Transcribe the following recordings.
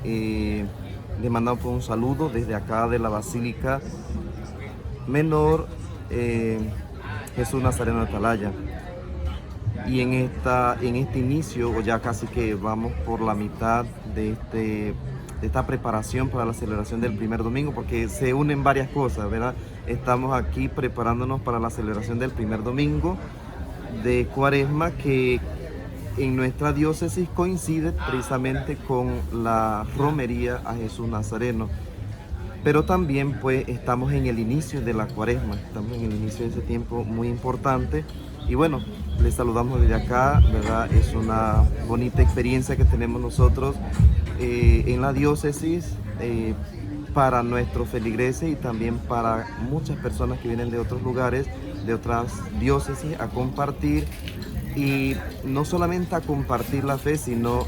le mandamos un saludo desde acá de la Basílica Menor Jesús Nazareno de Atalaya. Y en este inicio, o ya casi que vamos por la mitad de esta preparación para la celebración del primer domingo, porque se unen varias cosas, ¿verdad? Estamos aquí preparándonos para la celebración del primer domingo de Cuaresma, que en nuestra diócesis coincide precisamente con la romería a Jesús Nazareno. Pero también pues estamos en el inicio de la Cuaresma, estamos en el inicio de ese tiempo muy importante. Y bueno, les saludamos desde acá, ¿verdad? Es una bonita experiencia que tenemos nosotros en la diócesis para nuestros feligreses y también para muchas personas que vienen de otros lugares, de otras diócesis, a compartir. Y no solamente a compartir la fe, sino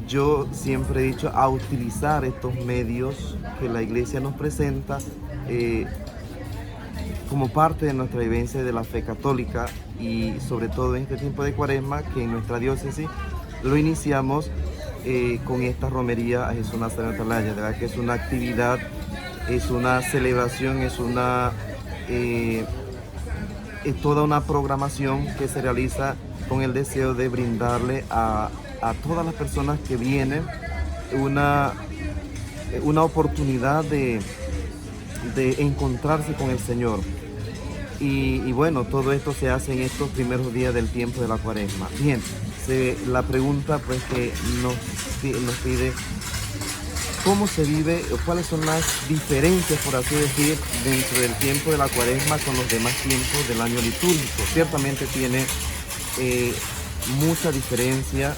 yo siempre he dicho, a utilizar estos medios que la Iglesia nos presenta como parte de nuestra vivencia de la fe católica, y sobre todo en este tiempo de Cuaresma, que en nuestra diócesis lo iniciamos con esta romería a Jesús Nazareno de Atalaya, ¿verdad? Que es una actividad, es una celebración, es toda una programación que se realiza con el deseo de brindarle a todas las personas que vienen una oportunidad de encontrarse con el Señor. Y bueno, todo esto se hace en estos primeros días del tiempo de la Cuaresma. Bien, la pregunta pues que nos pide, ¿cómo se vive o cuáles son las diferencias, por así decir, dentro del tiempo de la Cuaresma con los demás tiempos del año litúrgico? Ciertamente tiene mucha diferencia.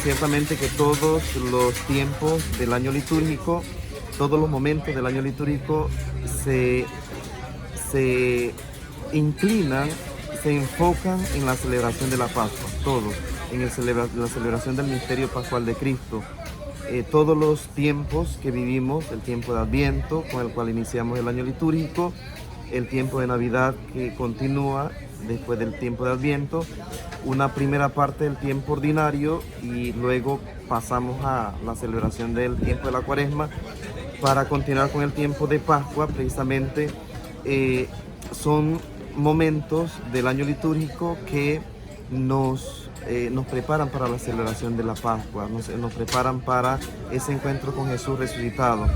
Ciertamente que todos los tiempos del año litúrgico, todos los momentos del año litúrgico se inclinan, se enfocan en la celebración de la Pascua, todos, en la celebración del misterio pascual de Cristo. Todos los tiempos que vivimos, el tiempo de Adviento, con el cual iniciamos el año litúrgico, el tiempo de Navidad que continúa después del tiempo de Adviento, una primera parte del tiempo ordinario, y luego pasamos a la celebración del tiempo de la Cuaresma para continuar con el tiempo de Pascua. Precisamente son momentos del año litúrgico que nos preparan para la celebración de la Pascua, nos preparan para ese encuentro con Jesús resucitado.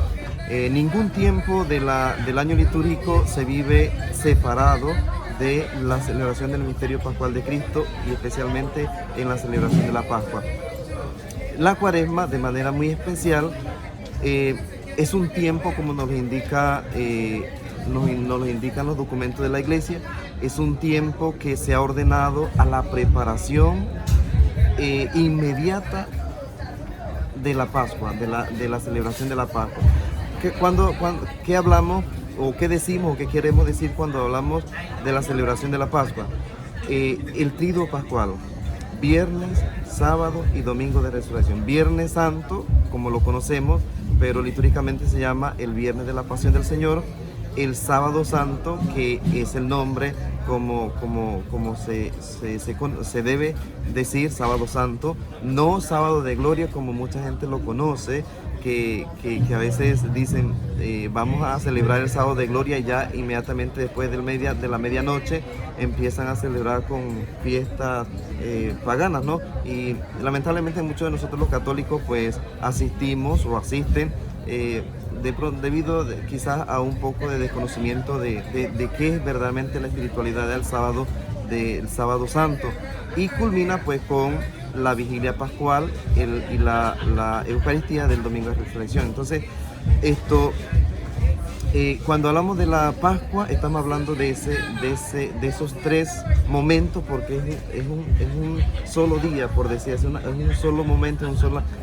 Ningún tiempo del año litúrgico se vive separado de la celebración del misterio pascual de Cristo, y especialmente en la celebración de la Pascua. La Cuaresma, de manera muy especial, es un tiempo, como nos lo indican los documentos de la Iglesia, es un tiempo que se ha ordenado a la preparación inmediata de la Pascua, de la celebración de la Pascua. ¿Qué hablamos o qué decimos o qué queremos decir cuando hablamos de la celebración de la Pascua? El triduo pascual, viernes, sábado y domingo de resurrección. Viernes Santo, como lo conocemos, pero litúrgicamente se llama el viernes de la Pasión del Señor. El sábado santo, que es el nombre como se debe decir, sábado santo, no sábado de gloria como mucha gente lo conoce, que a veces dicen vamos a celebrar el sábado de gloria, y ya inmediatamente después de la medianoche empiezan a celebrar con fiestas paganas, ¿no? Y lamentablemente muchos de nosotros los católicos pues asistimos o asisten debido quizás a un poco de desconocimiento de qué es verdaderamente la espiritualidad del sábado santo, y culmina pues con la vigilia pascual y la Eucaristía del domingo de resurrección. Entonces cuando hablamos de la Pascua estamos hablando de esos tres momentos, porque es un solo día, por decir así, es un solo momento,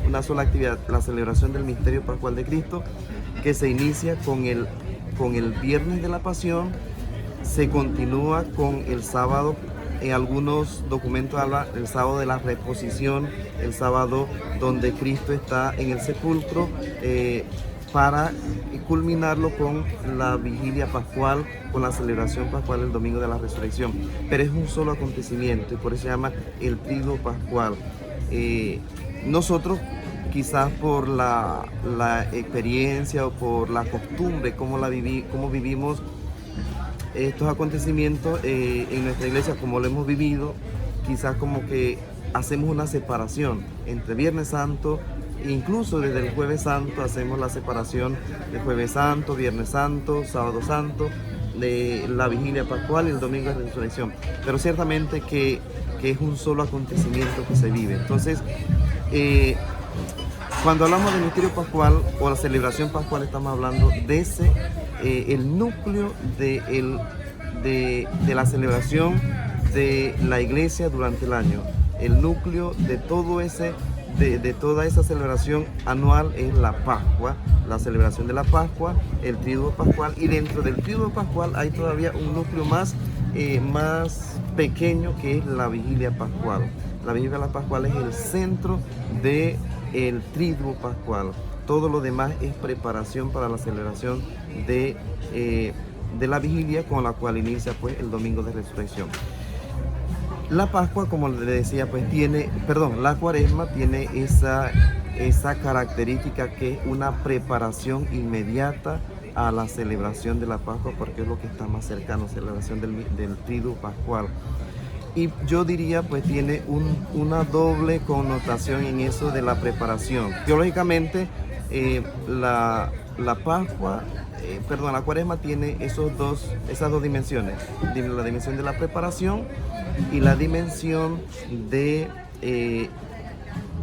una sola actividad, la celebración del misterio pascual de Cristo, que se inicia con el viernes de la Pasión, se continúa con el sábado. En algunos documentos habla del sábado de la reposición, el sábado donde Cristo está en el sepulcro, para culminarlo con la vigilia pascual, con la celebración pascual el domingo de la resurrección. Pero es un solo acontecimiento y por eso se llama el triduo pascual. Nosotros quizás por la experiencia o por la costumbre, cómo vivimos estos acontecimientos en nuestra iglesia, como lo hemos vivido, quizás como que hacemos una separación entre Viernes Santo, incluso desde el Jueves Santo hacemos la separación de Jueves Santo, Viernes Santo, Sábado Santo, de la Vigilia Pascual y el Domingo de Resurrección. Pero ciertamente que es un solo acontecimiento que se vive. Entonces, cuando hablamos del misterio pascual o la celebración pascual, estamos hablando de ese, el núcleo de la celebración de la iglesia durante el año. El núcleo de todo de toda esa celebración anual es la Pascua, la celebración de la Pascua, el Triduo Pascual, y dentro del Triduo Pascual hay todavía un núcleo más pequeño, que es la Vigilia Pascual. La Vigilia Pascual es el centro del Triduo Pascual. Todo lo demás es preparación para la celebración de la Vigilia, con la cual inicia pues el Domingo de Resurrección. La Pascua, como le decía, pues la Cuaresma tiene esa característica, que es una preparación inmediata a la celebración de la Pascua, porque es lo que está más cercano, celebración del Triduo Pascual. Y yo diría, pues tiene una doble connotación en eso de la preparación. Teológicamente, la Cuaresma tiene esas dos dimensiones, la dimensión de la preparación y la dimensión de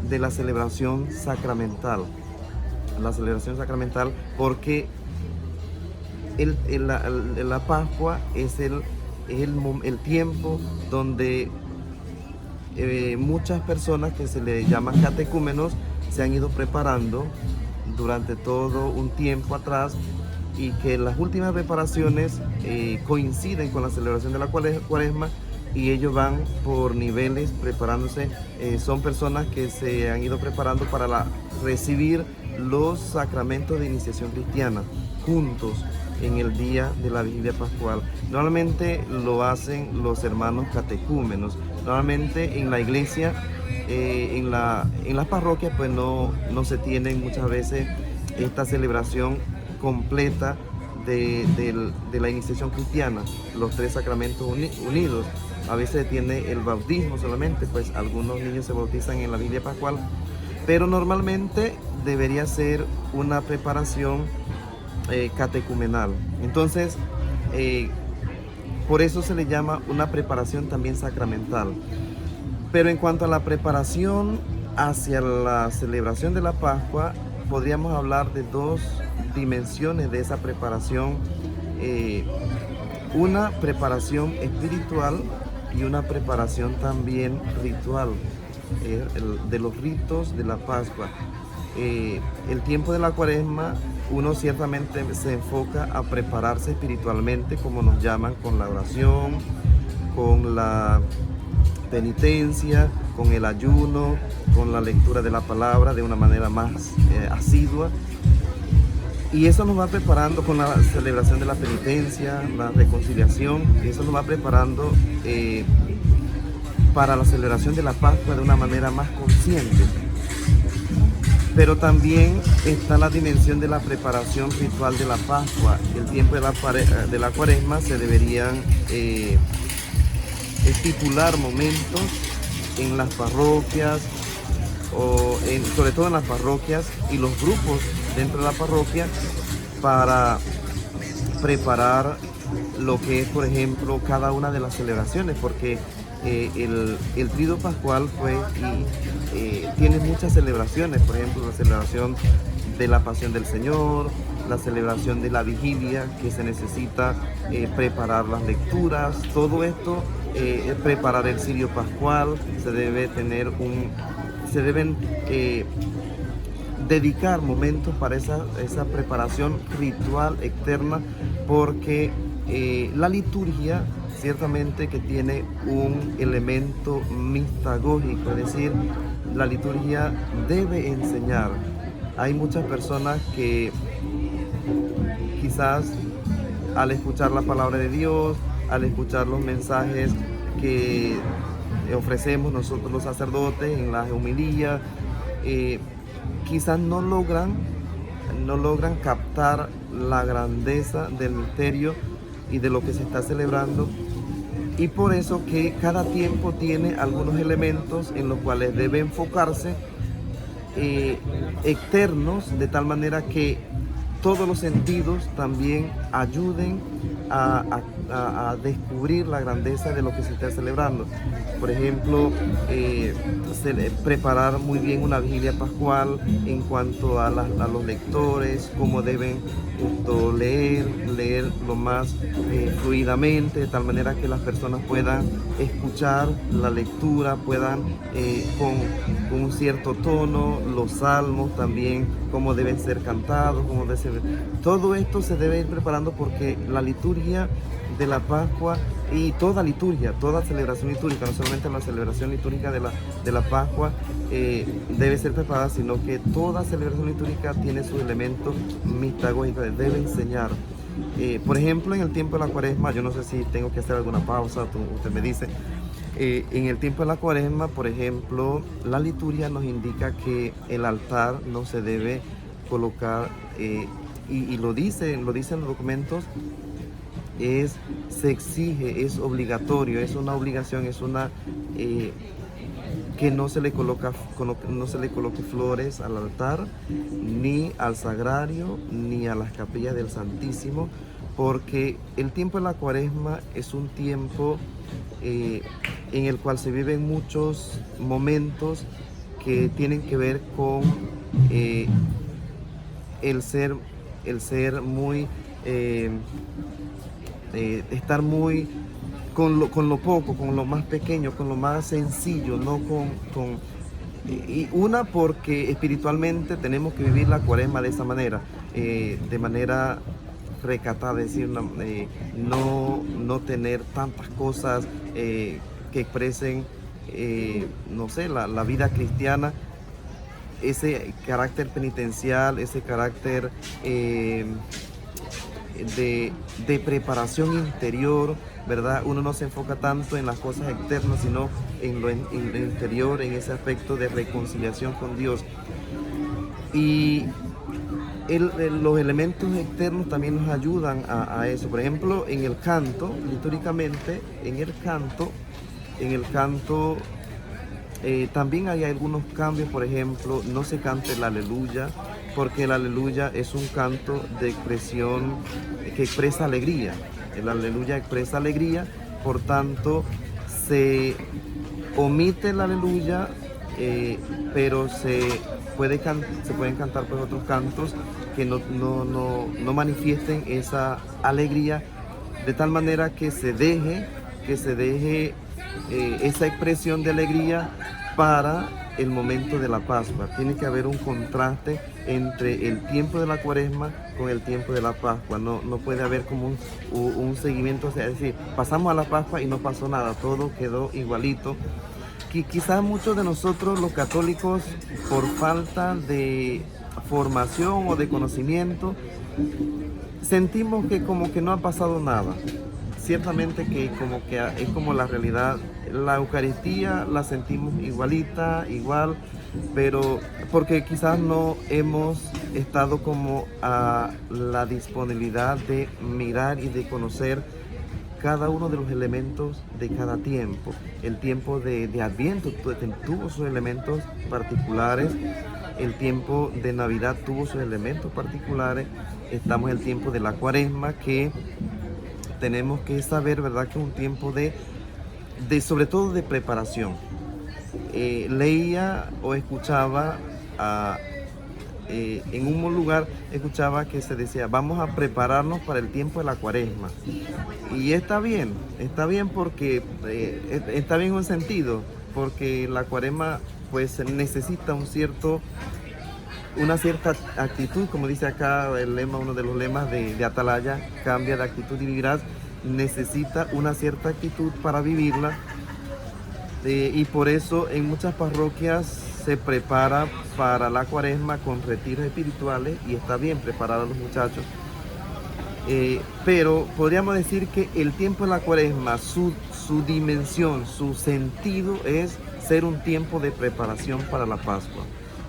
la celebración sacramental. La celebración sacramental, porque la Pascua es el tiempo donde muchas personas que se le llaman catecúmenos se han ido preparando durante todo un tiempo atrás, y que las últimas preparaciones coinciden con la celebración de la Cuaresma, y ellos van por niveles preparándose. Son personas que se han ido preparando para recibir los sacramentos de iniciación cristiana juntos en el día de la Vigilia Pascual. Normalmente lo hacen los hermanos catecúmenos. Normalmente en la iglesia, en las parroquias, pues no se tienen muchas veces esta celebración completa de la iniciación cristiana, los tres sacramentos unidos. A veces tiene el bautismo solamente, pues algunos niños se bautizan en la Vigilia Pascual, pero normalmente debería ser una preparación catecumenal. Entonces, por eso se le llama una preparación también sacramental. Pero en cuanto a la preparación hacia la celebración de la Pascua, podríamos hablar de dos dimensiones de esa preparación. Una preparación espiritual y una preparación también ritual, de los ritos de la Pascua. El tiempo de la Cuaresma, uno ciertamente se enfoca a prepararse espiritualmente, como nos llaman, con la oración, con la penitencia, con el ayuno, con la lectura de la palabra de una manera más asidua. Y eso nos va preparando con la celebración de la penitencia, la reconciliación, y eso nos va preparando para la celebración de la Pascua de una manera más consciente. Pero también está la dimensión de la preparación ritual de la Pascua. El tiempo de la Cuaresma se deberían estipular momentos en las parroquias, sobre todo en las parroquias y los grupos dentro de la parroquia, para preparar lo que es, por ejemplo, cada una de las celebraciones, porque el Triduo Pascual tiene muchas celebraciones. Por ejemplo, la celebración de la Pasión del Señor, la celebración de la Vigilia, que se necesita preparar las lecturas. Todo esto, preparar el Cirio Pascual, se deben dedicar momentos para esa preparación ritual externa, porque la liturgia ciertamente que tiene un elemento mistagógico, es decir, la liturgia debe enseñar. Hay muchas personas que quizás al escuchar la palabra de Dios, al escuchar los mensajes que ofrecemos nosotros los sacerdotes en las homilías, quizás no logran captar la grandeza del misterio y de lo que se está celebrando. Y por eso que cada tiempo tiene algunos elementos en los cuales debe enfocarse, externos, de tal manera que todos los sentidos también ayuden a descubrir la grandeza de lo que se está celebrando. Por ejemplo, preparar muy bien una vigilia pascual en cuanto a los lectores, cómo deben leer lo más fluidamente, de tal manera que las personas puedan escuchar la lectura, puedan con un cierto tono, los salmos también, cómo deben ser cantados, cómo deben ser... Todo esto se debe ir preparando porque la liturgia de la Pascua y toda liturgia, toda celebración litúrgica, no solamente la celebración litúrgica de la Pascua debe ser preparada, sino que toda celebración litúrgica tiene sus elementos mistagógicos, debe enseñar. Por ejemplo, en el tiempo de la Cuaresma, yo no sé si tengo que hacer alguna pausa, usted me dice. En el tiempo de la Cuaresma, por ejemplo, la liturgia nos indica que el altar no se debe colocar, y lo dicen los documentos, se exige, es obligatorio, es una obligación, es una que no se le coloque flores al altar, ni al sagrario, ni a las capillas del Santísimo, porque el tiempo de la Cuaresma es un tiempo en el cual se viven muchos momentos que tienen que ver con el ser muy estar muy con lo poco, con lo más pequeño, con lo más sencillo, no y una, porque espiritualmente tenemos que vivir la Cuaresma de esa manera, de manera recatada, es decir, no tener tantas cosas que expresen, no sé, la vida cristiana, ese carácter penitencial, ese carácter de preparación interior, ¿verdad? Uno no se enfoca tanto en las cosas externas, sino en lo interior, en ese aspecto de reconciliación con Dios. Y los elementos externos también nos ayudan a eso. Por ejemplo, en el canto, litúrgicamente, en el canto también hay algunos cambios. Por ejemplo, no se canta el aleluya, porque el aleluya es un canto de expresión que expresa alegría. El aleluya expresa alegría, por tanto se omite el aleluya, pero se pueden cantar pues otros cantos que no manifiesten esa alegría, de tal manera que se deje esa expresión de alegría para el momento de la Pascua. Tiene que haber un contraste entre el tiempo de la Cuaresma con el tiempo de la Pascua. No puede haber como un seguimiento, o sea, es decir, pasamos a la Pascua y no pasó nada, todo quedó igualito. Quizás muchos de nosotros los católicos, por falta de formación o de conocimiento, sentimos que como que no ha pasado nada. Ciertamente que es como la realidad. La Eucaristía la sentimos igual, pero porque quizás no hemos estado como a la disponibilidad de mirar y de conocer cada uno de los elementos de cada tiempo. El tiempo de Adviento tuvo sus elementos particulares, el tiempo de Navidad tuvo sus elementos particulares, estamos en el tiempo de la Cuaresma, que tenemos que saber, ¿verdad?, que es un tiempo sobre todo de preparación. Leía o escuchaba en un lugar, escuchaba que se decía, vamos a prepararnos para el tiempo de la Cuaresma. Y está bien porque está bien en un sentido, porque la Cuaresma pues necesita una cierta actitud, como dice acá el lema, uno de los lemas de Atalaya, cambia de actitud y vivirás. Necesita una cierta actitud para vivirla, y por eso en muchas parroquias se prepara para la Cuaresma con retiros espirituales, y está bien preparar a los muchachos, pero podríamos decir que el tiempo de la Cuaresma, su dimensión, su sentido es ser un tiempo de preparación para la Pascua.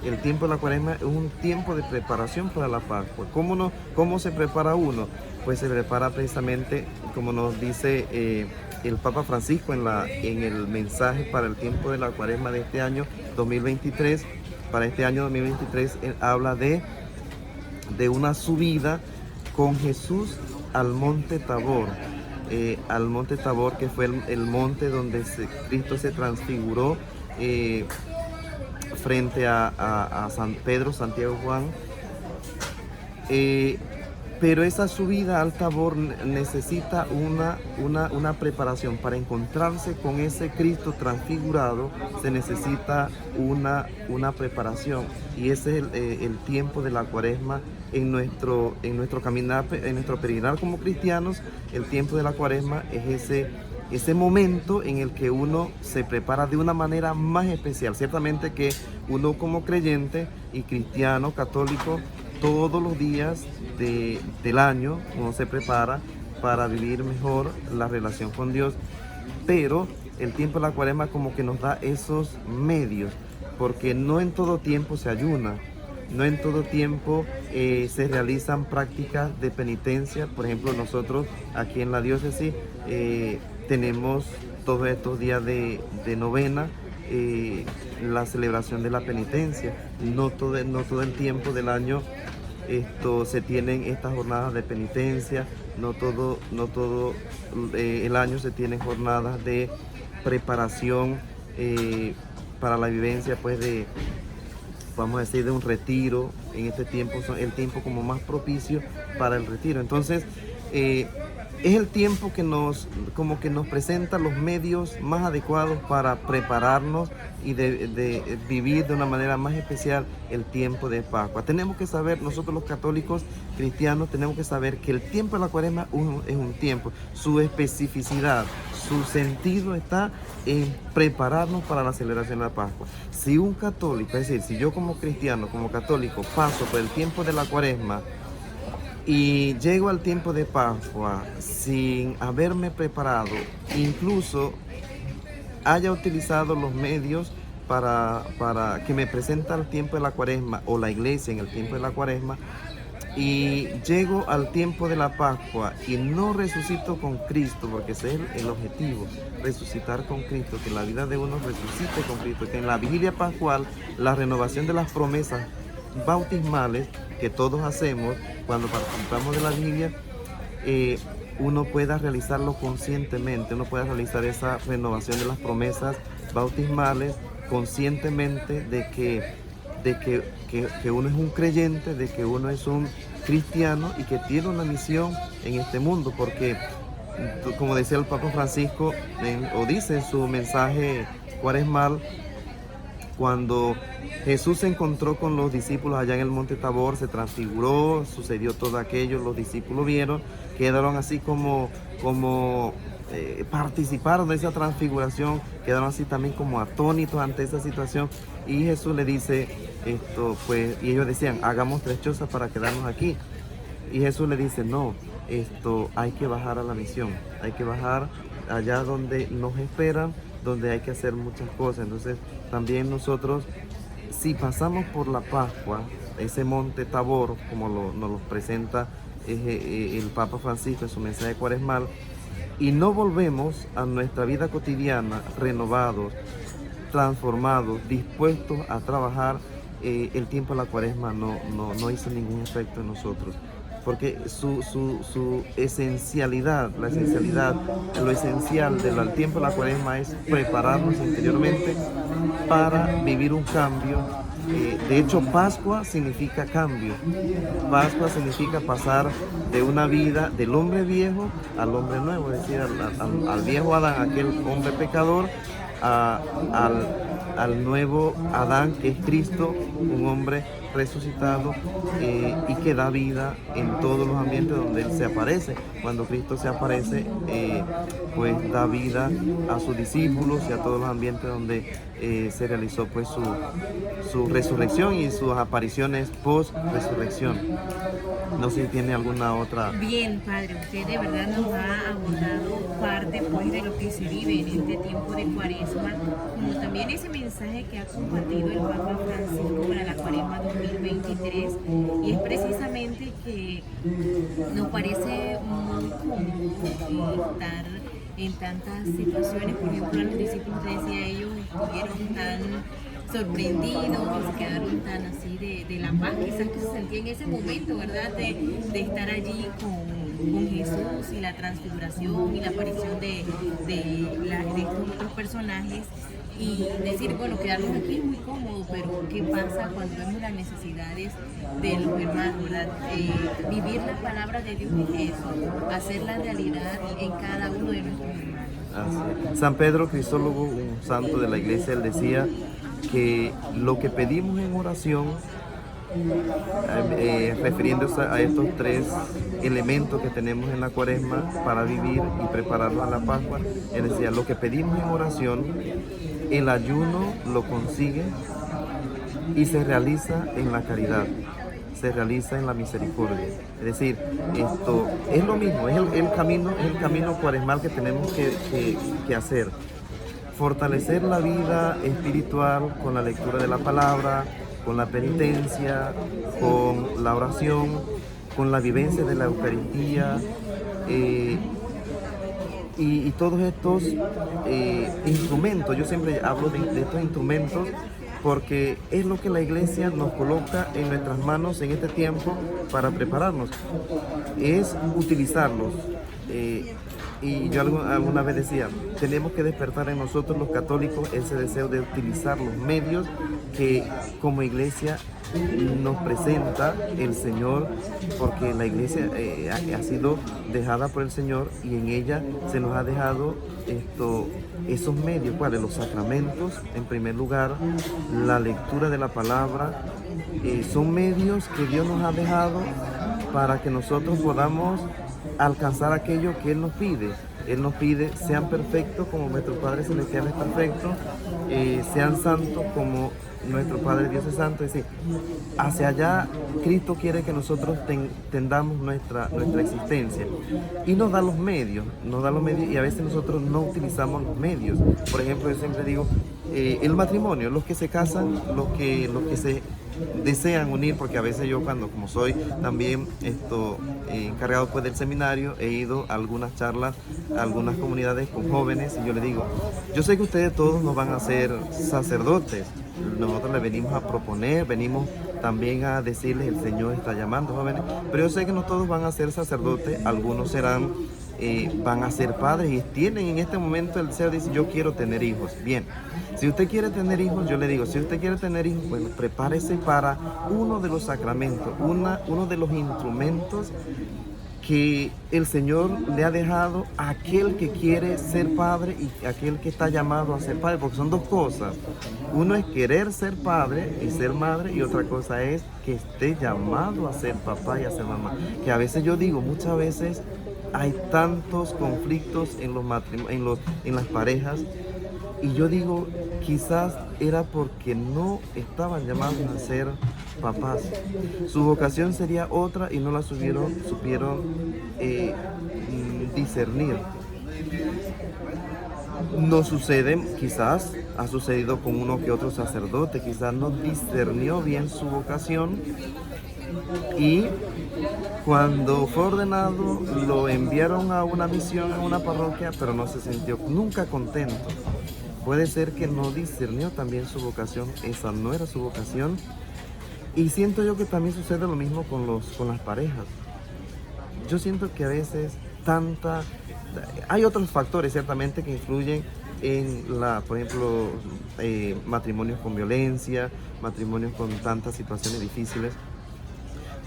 el tiempo de la Cuaresma es un tiempo de preparación para la Pascua. ¿Cómo se prepara uno? Pues se prepara precisamente, como nos dice el Papa Francisco en el mensaje para el tiempo de la Cuaresma de este año 2023. Para este año 2023 él habla de una subida con Jesús al monte Tabor. Al monte Tabor, que fue el monte donde Cristo se transfiguró frente a San Pedro, Santiago, Juan. Pero esa subida al Tabor necesita una preparación. Para encontrarse con ese Cristo transfigurado se necesita una preparación, y ese es el tiempo de la Cuaresma en nuestro caminar, en nuestro peregrinar como cristianos. El tiempo de la Cuaresma es ese momento en el que uno se prepara de una manera más especial. Ciertamente que uno como creyente y cristiano católico, todos los días del año uno se prepara para vivir mejor la relación con Dios, pero el tiempo de la Cuaresma como que nos da esos medios, porque no en todo tiempo se ayuna, no en todo tiempo se realizan prácticas de penitencia. Por ejemplo, nosotros aquí en la diócesis tenemos todos estos días de novena, la celebración de la penitencia. No todo el tiempo del año se tienen estas jornadas de penitencia, no todo el año se tienen jornadas de preparación para la vivencia, pues vamos a decir, de un retiro. En este tiempo es el tiempo como más propicio para el retiro. Entonces es el tiempo que nos presenta los medios más adecuados para prepararnos y de vivir de una manera más especial el tiempo de Pascua. Tenemos que saber, nosotros los católicos cristianos, tenemos que saber que el tiempo de la Cuaresma es un tiempo, su especificidad, su sentido está en prepararnos para la celebración de la Pascua. Si un católico, es decir, si yo como cristiano, como católico, paso por el tiempo de la Cuaresma y llego al tiempo de Pascua sin haberme preparado, incluso haya utilizado los medios para que me presenta el tiempo de la Cuaresma o la iglesia en el tiempo de la Cuaresma, y llego al tiempo de la Pascua y no resucito con Cristo, porque ese es el objetivo, resucitar con Cristo, que la vida de uno resucite con Cristo, que en la vigilia pascual, la renovación de las promesas bautismales que todos hacemos cuando participamos de la vigilia, uno pueda realizarlo conscientemente, uno pueda realizar esa renovación de las promesas bautismales conscientemente de que uno es un creyente, de que uno es un cristiano y que tiene una misión en este mundo, porque como decía el Papa Francisco, o dice en su mensaje cuaresmal, cuando Jesús se encontró con los discípulos allá en el monte Tabor, se transfiguró, sucedió todo aquello, los discípulos vieron, quedaron así como participaron de esa transfiguración, quedaron así también como atónitos ante esa situación, y Jesús le dice pues, y ellos decían, hagamos 3 chozas para quedarnos aquí, y Jesús le dice, no, hay que bajar a la misión, hay que bajar allá donde nos esperan, donde hay que hacer muchas cosas. Entonces también nosotros, si pasamos por la Pascua, ese monte Tabor, como nos lo presenta el Papa Francisco en su mensaje cuaresmal, y no volvemos a nuestra vida cotidiana renovados, transformados, dispuestos a trabajar, el tiempo de la Cuaresma no hizo ningún efecto en nosotros, porque su esencialidad, lo esencial del tiempo de la Cuaresma es prepararnos interiormente para vivir un cambio. De hecho, Pascua significa cambio. Pascua significa pasar de una vida del hombre viejo al hombre nuevo, es decir, al viejo Adán, aquel hombre pecador, al nuevo Adán, que es Cristo, un hombre resucitado y que da vida en todos los ambientes donde Él se aparece. Cuando Cristo se aparece, pues da vida a sus discípulos y a todos los ambientes donde se realizó pues su resurrección y sus apariciones post-resurrección. No sé si tiene alguna otra. Bien, padre, usted de verdad nos ha abordado parte pues de lo que se vive en este tiempo de Cuaresma, como también ese mensaje que ha compartido el Papa Francisco para la Cuaresma 2023, y es precisamente que nos parece muy cómodo estar en tantas situaciones. Por ejemplo, a los discípulos, te decía, ellos estuvieron tan sorprendidos y se quedaron tan así de la paz quizás que se sentía en ese momento, ¿verdad? De estar allí con Jesús y la transfiguración y la aparición de estos otros personajes, y decir, bueno, quedarnos aquí es muy cómodo, pero ¿qué pasa cuando vemos las necesidades de los hermanos, ¿verdad? Vivir la palabra de Dios es eso, hacerla realidad en cada uno de nuestros hermanos. Así. San Pedro Crisólogo, un santo de la iglesia, él decía que lo que pedimos en oración, refiriéndose a estos tres elementos que tenemos en la Cuaresma para vivir y prepararnos a la Pascua, él decía, lo que pedimos en oración, el ayuno lo consigue y se realiza en la caridad, se realiza en la misericordia. Es decir, esto es lo mismo, es el camino cuaresmal que tenemos que hacer. Fortalecer la vida espiritual con la lectura de la palabra, con la penitencia, con la oración, con la vivencia de la Eucaristía, y todos estos instrumentos. Yo siempre hablo de estos instrumentos porque es lo que la iglesia nos coloca en nuestras manos en este tiempo para prepararnos, es utilizarlos. Y yo alguna vez decía, tenemos que despertar en nosotros los católicos ese deseo de utilizar los medios que como iglesia nos presenta el Señor, porque la iglesia ha sido dejada por el Señor y en ella se nos ha dejado esos medios, ¿cuáles? Los sacramentos, en primer lugar, la lectura de la palabra, son medios que Dios nos ha dejado para que nosotros podamos alcanzar aquello que Él nos pide. Él nos pide, sean perfectos como nuestro Padre Celestial es perfecto, sean santos como nuestro Padre Dios es santo. Es decir, hacia allá Cristo quiere que nosotros tendamos nuestra existencia, y nos da los medios, y a veces nosotros no utilizamos los medios. Por ejemplo, yo siempre digo, el matrimonio, los que se casan, los que se desean unir, porque a veces yo como soy también encargado pues del seminario, he ido a algunas charlas, a algunas comunidades con jóvenes, y yo les digo, yo sé que ustedes todos nos van a ser sacerdotes, nosotros les venimos a proponer, venimos también a decirles, el Señor está llamando, jóvenes, pero yo sé que no todos van a ser sacerdotes, algunos van a ser padres y tienen en este momento el deseo de decir, yo quiero tener hijos. Bien, si usted quiere tener hijos, yo le digo, si usted quiere tener hijos, bueno, prepárese para uno de los sacramentos, uno de los instrumentos que el Señor le ha dejado a aquel que quiere ser padre y aquel que está llamado a ser padre, porque son dos cosas. Uno es querer ser padre y ser madre, y otra cosa es que esté llamado a ser papá y a ser mamá. Que a veces yo digo, muchas veces hay tantos conflictos en los matrimonios, en las parejas, y yo digo, quizás era porque no estaban llamados a ser papás. Su vocación sería otra y no la supieron discernir. No sucede, quizás ha sucedido con uno que otro sacerdote, quizás no discernió bien su vocación, y cuando fue ordenado lo enviaron a una misión, a una parroquia, pero no se sintió nunca contento. Puede ser que no discernió también su vocación, esa no era su vocación. Y siento yo que también sucede lo mismo con las parejas. Yo siento que a veces hay otros factores ciertamente que influyen en por ejemplo, matrimonios con violencia, matrimonios con tantas situaciones difíciles.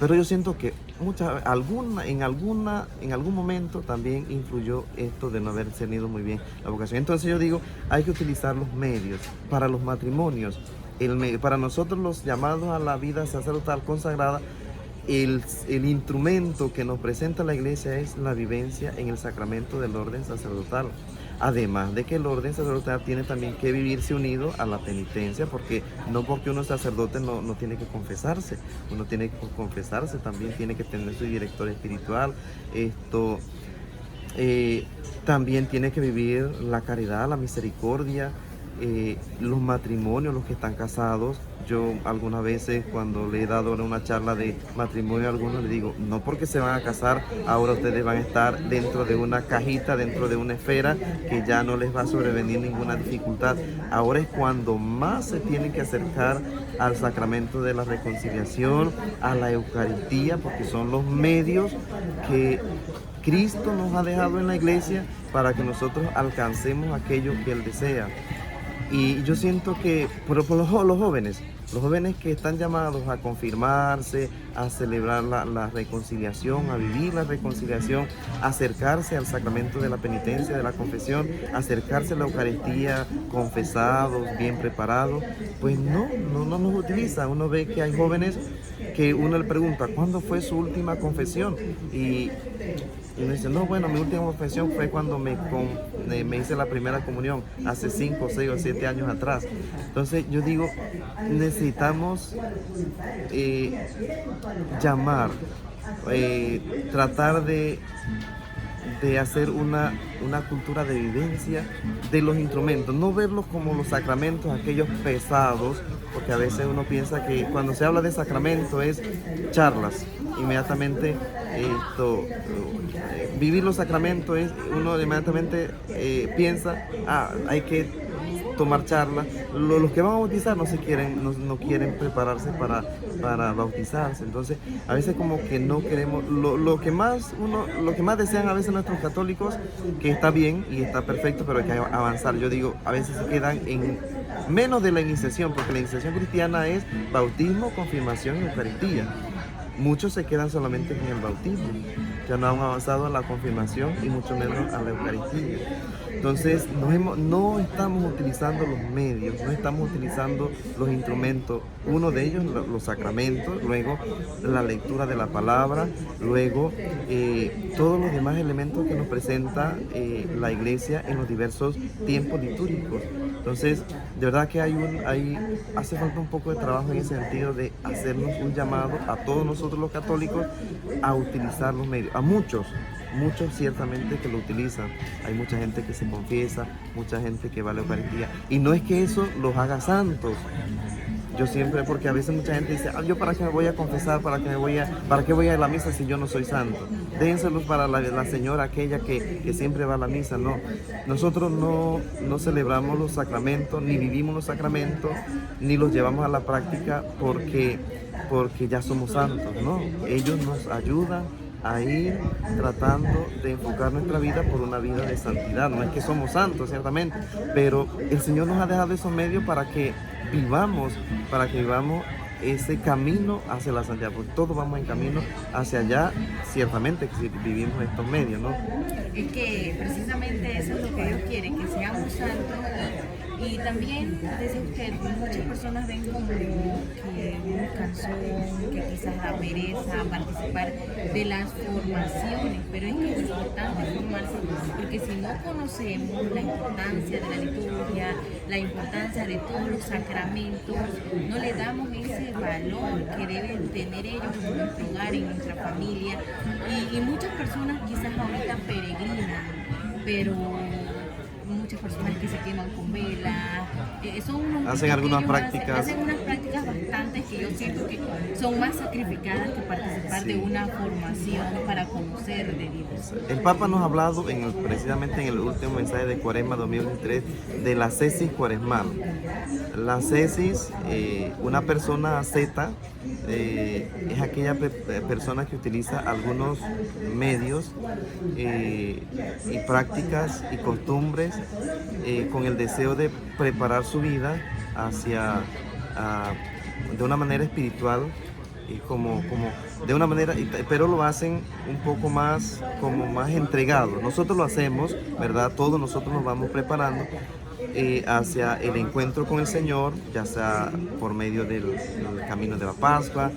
Pero yo siento que en algún momento también influyó esto de no haber discernido muy bien la vocación. Entonces yo digo, hay que utilizar los medios para los matrimonios. Para nosotros los llamados a la vida sacerdotal consagrada, el instrumento que nos presenta la iglesia es la vivencia en el sacramento del orden sacerdotal. Además de que el orden sacerdotal tiene también que vivirse unido a la penitencia, porque no porque uno es sacerdote no tiene que confesarse, uno tiene que confesarse, también tiene que tener su director espiritual, también tiene que vivir la caridad, la misericordia, los matrimonios, los que están casados. Yo algunas veces cuando le he dado una charla de matrimonio a algunos les digo, no porque se van a casar, ahora ustedes van a estar dentro de una cajita, dentro de una esfera que ya no les va a sobrevenir ninguna dificultad. Ahora es cuando más se tienen que acercar al sacramento de la reconciliación, a la Eucaristía, porque son los medios que Cristo nos ha dejado en la iglesia para que nosotros alcancemos aquello que Él desea. Y yo siento que por los jóvenes que están llamados a confirmarse, a celebrar la reconciliación, a vivir la reconciliación, acercarse al sacramento de la penitencia, de la confesión, acercarse a la Eucaristía confesados, bien preparados, pues no nos utiliza. Uno ve que hay jóvenes que uno le pregunta, ¿cuándo fue su última confesión? Y uno dice, no, bueno, mi última confesión fue cuando me hice la primera comunión, hace 5, 6 o 7 años atrás. Entonces yo digo, necesitamos llamar, tratar de hacer una cultura de vivencia de los instrumentos, no verlos como los sacramentos, aquellos pesados, porque a veces uno piensa que cuando se habla de sacramento es charlas, inmediatamente vivir los sacramentos es, uno inmediatamente piensa, hay que tomar charlas. Los que van a bautizar no quieren prepararse para bautizarse. Entonces, a veces como que no queremos, lo que más desean a veces nuestros católicos, que está bien y está perfecto, pero hay que avanzar. Yo digo, a veces se quedan en menos de la iniciación, porque la iniciación cristiana es bautismo, confirmación y Eucaristía. Muchos se quedan solamente en el bautismo, ya no han avanzado a la confirmación y mucho menos a la Eucaristía. Entonces no estamos utilizando los medios, no estamos utilizando los instrumentos, uno de ellos los sacramentos, luego la lectura de la palabra, luego todos los demás elementos que nos presenta la iglesia en los diversos tiempos litúrgicos. Entonces, de verdad que hace falta un poco de trabajo en ese sentido de hacernos un llamado a todos nosotros los católicos a utilizar los medios, a muchos ciertamente que lo utilizan. Hay mucha gente que se confiesa, mucha gente que va a la Eucaristía, y no es que eso los haga santos. Yo siempre, porque a veces mucha gente dice, yo para qué me voy a confesar, para qué voy a la misa si yo no soy santo. Déjenselos para la señora aquella que siempre va a la misa. No, nosotros no celebramos los sacramentos, ni vivimos los sacramentos, ni los llevamos a la práctica porque ya somos santos, ¿no? Ellos nos ayudan a ir tratando de enfocar nuestra vida por una vida de santidad. No es que somos santos, ciertamente, pero el Señor nos ha dejado esos medios para que vivamos ese camino hacia la santidad, porque todos vamos en camino hacia allá, ciertamente, que si vivimos estos medios, ¿no? Es que precisamente eso es lo que Dios quiere, que seamos santos. Y también, desde usted, muchas personas ven como que muy cansón, que quizás da pereza participar de las formaciones, pero es que es importante formarse, porque si no conocemos la importancia de la liturgia, la importancia de todos los sacramentos, no le damos ese valor que deben tener ellos en nuestro hogar, en nuestra familia, y muchas personas quizás ahorita peregrinan, pero muchas personas que se queman con velas, hacen algunas prácticas. Hacen unas prácticas bastantes que yo siento que son más sacrificadas que participar de una formación para conocer de Dios. El Papa nos ha hablado precisamente en el último mensaje de Cuaresma 2023 de la cesis cuaresmal. La cesis, una persona asceta, es aquella persona que utiliza algunos medios y prácticas y costumbres con el deseo de preparar su vida de una manera espiritual, y de una manera, pero lo hacen un poco más entregado. Nosotros lo hacemos, ¿verdad? Todos nosotros nos vamos preparando hacia el encuentro con el Señor, ya sea por medio del camino de la Pascua,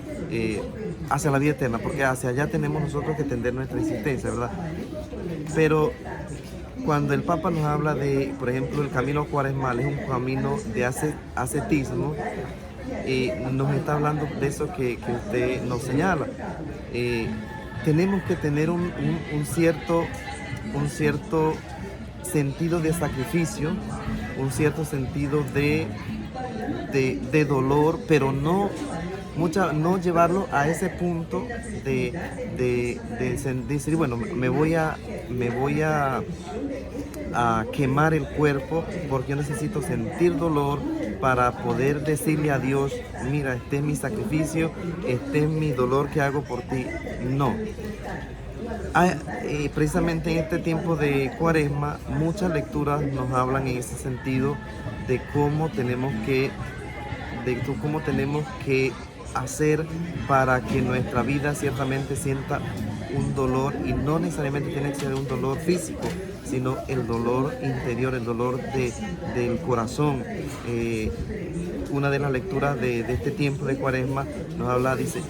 hacia la vida eterna, porque hacia allá tenemos nosotros que tender nuestra existencia, ¿verdad? Pero cuando el Papa nos habla de, por ejemplo, el camino cuaresmal es un camino de ascetismo, nos está hablando de eso que usted nos señala. Tenemos que tener un cierto sentido de sacrificio, un cierto sentido de dolor, pero no llevarlo a ese punto de decir, bueno, me voy a quemar el cuerpo porque yo necesito sentir dolor para poder decirle a Dios, mira, este es mi sacrificio, este es mi dolor que hago por ti. No. Precisamente en este tiempo de Cuaresma, muchas lecturas nos hablan en ese sentido de cómo tenemos que hacer para que nuestra vida ciertamente sienta un dolor, y no necesariamente tiene que ser un dolor físico, sino el dolor interior, el dolor del corazón. Una de las lecturas de este tiempo de Cuaresma nos habla, dice,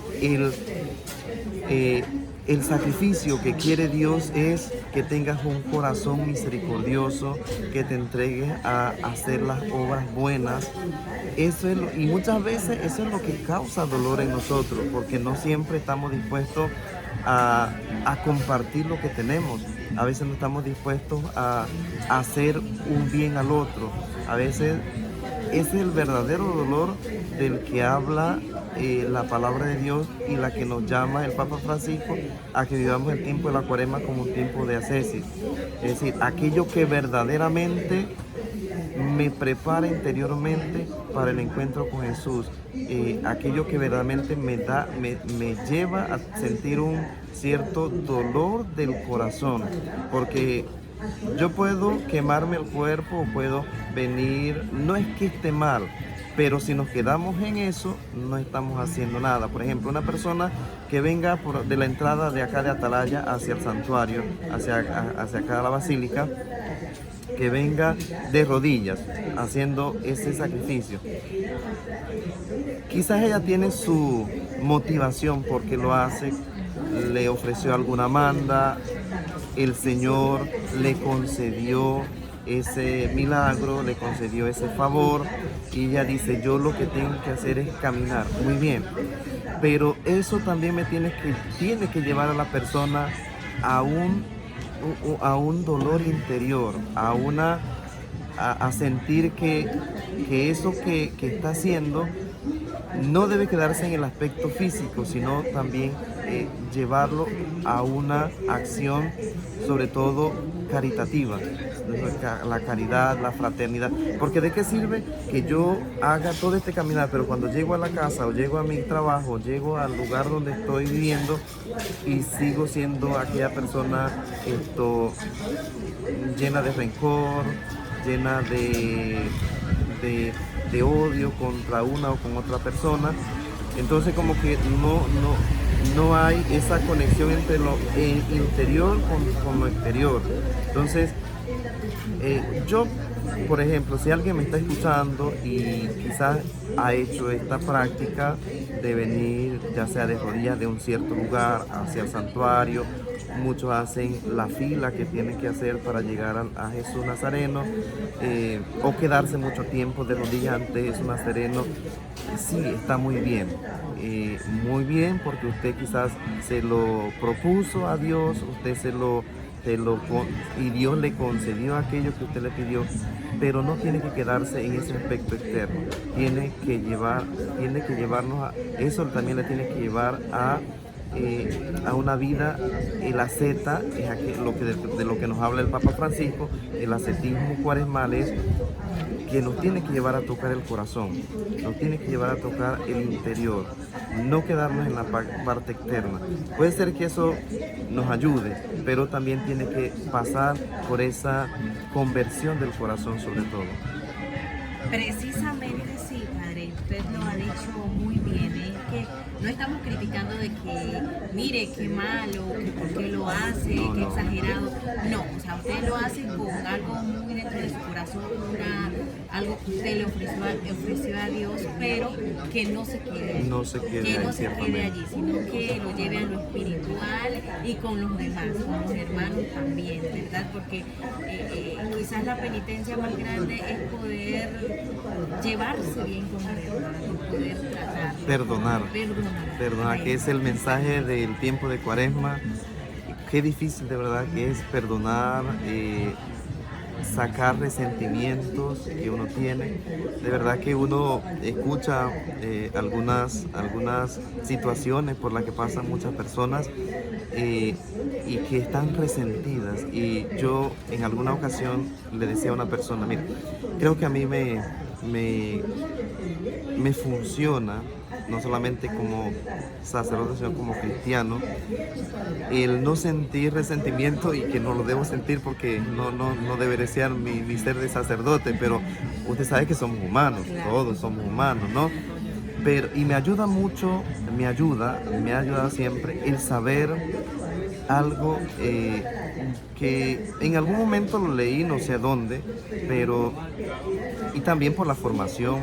el sacrificio que quiere Dios es que tengas un corazón misericordioso, que te entregues a hacer las obras buenas. Y muchas veces eso es lo que causa dolor en nosotros, porque no siempre estamos dispuestos a compartir lo que tenemos. A veces no estamos dispuestos a hacer un bien al otro. A veces ese es el verdadero dolor del que habla la palabra de Dios, y la que nos llama el Papa Francisco a que vivamos el tiempo de la Cuaresma como un tiempo de ascesis. Es decir, aquello que verdaderamente me prepara interiormente para el encuentro con Jesús, aquello que verdaderamente me lleva a sentir un cierto dolor del corazón, porque yo puedo quemarme el cuerpo o puedo venir, no es que esté mal, pero si nos quedamos en eso, no estamos haciendo nada. Por ejemplo, una persona que venga de la entrada de acá de Atalaya hacia el santuario, hacia acá a la basílica, que venga de rodillas haciendo ese sacrificio. Quizás ella tiene su motivación porque lo hace, le ofreció alguna manda, el Señor le concedió ese milagro, le concedió ese favor, y ella dice, yo lo que tengo que hacer es caminar. Muy bien, pero eso también tiene que llevar a la persona a un dolor interior, a sentir que eso que está haciendo no debe quedarse en el aspecto físico, sino también llevarlo a una acción, sobre todo caritativa, la caridad, la fraternidad. Porque ¿de qué sirve que yo haga todo este caminar, pero cuando llego a la casa o llego a mi trabajo, llego al lugar donde estoy viviendo y sigo siendo aquella persona llena de rencor, llena de odio contra una o con otra persona? Entonces como que no hay esa conexión entre lo interior con lo exterior. Entonces yo, por ejemplo, si alguien me está escuchando y quizás ha hecho esta práctica de venir ya sea de rodillas de un cierto lugar hacia el santuario, muchos hacen la fila que tienen que hacer para llegar a Jesús Nazareno, o quedarse mucho tiempo de rodillas ante Jesús Nazareno. Sí, está muy bien porque usted quizás se lo propuso a Dios, y Dios le concedió aquello que usted le pidió, pero no tiene que quedarse en ese aspecto externo. Tiene que llevarnos a eso, también le tiene que llevar a una vida. El asceta es de lo que nos habla el Papa Francisco. El ascetismo cuaresmal es que nos tiene que llevar a tocar el corazón, nos tiene que llevar a tocar el interior, no quedarnos en la parte externa. Puede ser que eso nos ayude, pero también tiene que pasar por esa conversión del corazón sobre todo. Precisamente sí, padre, usted lo ha dicho muy bien, es que no estamos criticando de que, mire, qué malo, que por qué lo hace, No, qué no. exagerado. No, o sea, usted lo hace con algo muy dentro de su corazón, algo que usted le ofreció a Dios, pero que no se quede allí. No se quede que ahí, no se quede ciertamente. allí, sino que lo lleve a lo espiritual y con los demás, con los hermanos también, ¿verdad? Porque quizás la penitencia más grande es poder llevarse bien con los hermanos, poder tratar, Perdonar. Perdonar, que es el mensaje del tiempo de Cuaresma. Qué difícil de verdad que es perdonar, sacar resentimientos que uno tiene. De verdad que uno escucha algunas situaciones por las que pasan muchas personas y que están resentidas. Y yo en alguna ocasión le decía a una persona, mira, creo que a mí me funciona, no solamente como sacerdote, sino como cristiano, el no sentir resentimiento, y que no lo debo sentir porque no debería ser mi ser de sacerdote, pero usted sabe que somos humanos, todos somos humanos, ¿no? Pero, y me ayuda mucho, me ha ayudado siempre el saber algo que en algún momento lo leí, no sé dónde, pero y también por la formación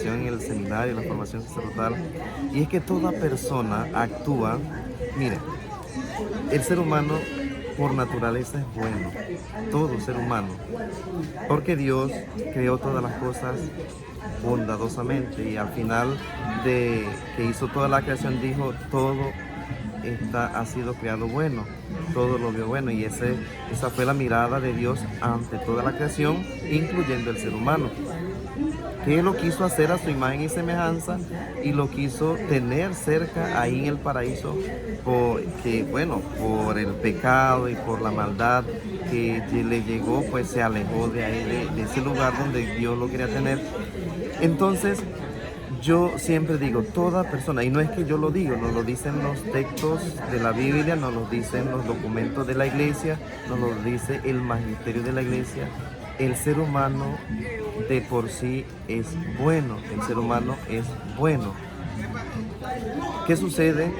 en el seminario, la formación sacerdotal, y es que toda persona actúa, mire, el ser humano por naturaleza es bueno, todo ser humano, porque Dios creó todas las cosas bondadosamente, y al final de que hizo toda la creación dijo, todo ha sido creado bueno, todo lo vio bueno, y esa fue la mirada de Dios ante toda la creación, incluyendo el ser humano, que lo quiso hacer a su imagen y semejanza, y lo quiso tener cerca ahí en el paraíso, porque bueno, por el pecado y por la maldad que le llegó, pues se alejó de ahí, de ese lugar donde Dios lo quería tener. Entonces, yo siempre digo, toda persona, y no es que yo lo digo, nos lo dicen los textos de la Biblia, nos lo dicen los documentos de la iglesia, nos lo dice el magisterio de la iglesia, el ser humano de por sí es bueno, el ser humano es bueno. ¿Qué sucede?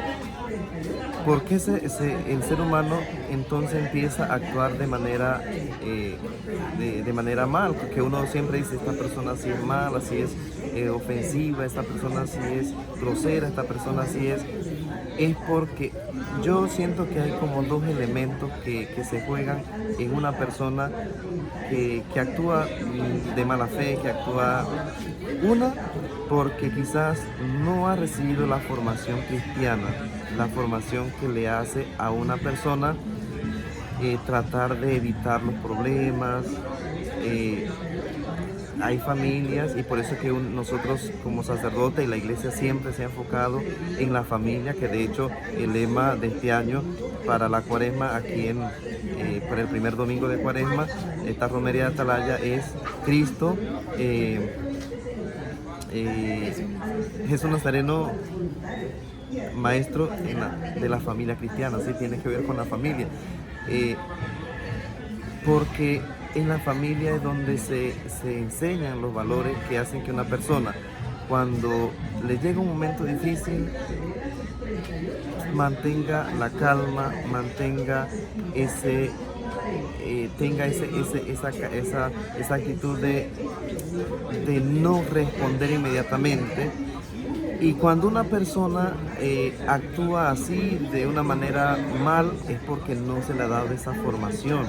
¿Por qué el ser humano entonces empieza a actuar de manera mal? Porque uno siempre dice, esta persona sí es mala, así es ofensiva, esta persona sí es grosera, esta persona sí es porque yo siento que hay como dos elementos que se juegan en una persona que actúa de mala fe, que actúa, una, porque quizás no ha recibido la formación cristiana, la formación que le hace a una persona tratar de evitar los problemas. Hay familias, y por eso que nosotros como sacerdote y la iglesia siempre se ha enfocado en la familia, que de hecho el lema de este año para la Cuaresma, aquí para el primer domingo de Cuaresma, esta romería de Atalaya es Cristo, Jesús Nazareno, maestro de la familia cristiana, sí, tiene que ver con la familia, porque en la familia es donde se enseñan los valores que hacen que una persona, cuando le llega un momento difícil, mantenga la calma, mantenga tenga esa actitud de no responder inmediatamente. Y cuando una persona actúa así de una manera mal, es porque no se le ha dado esa formación,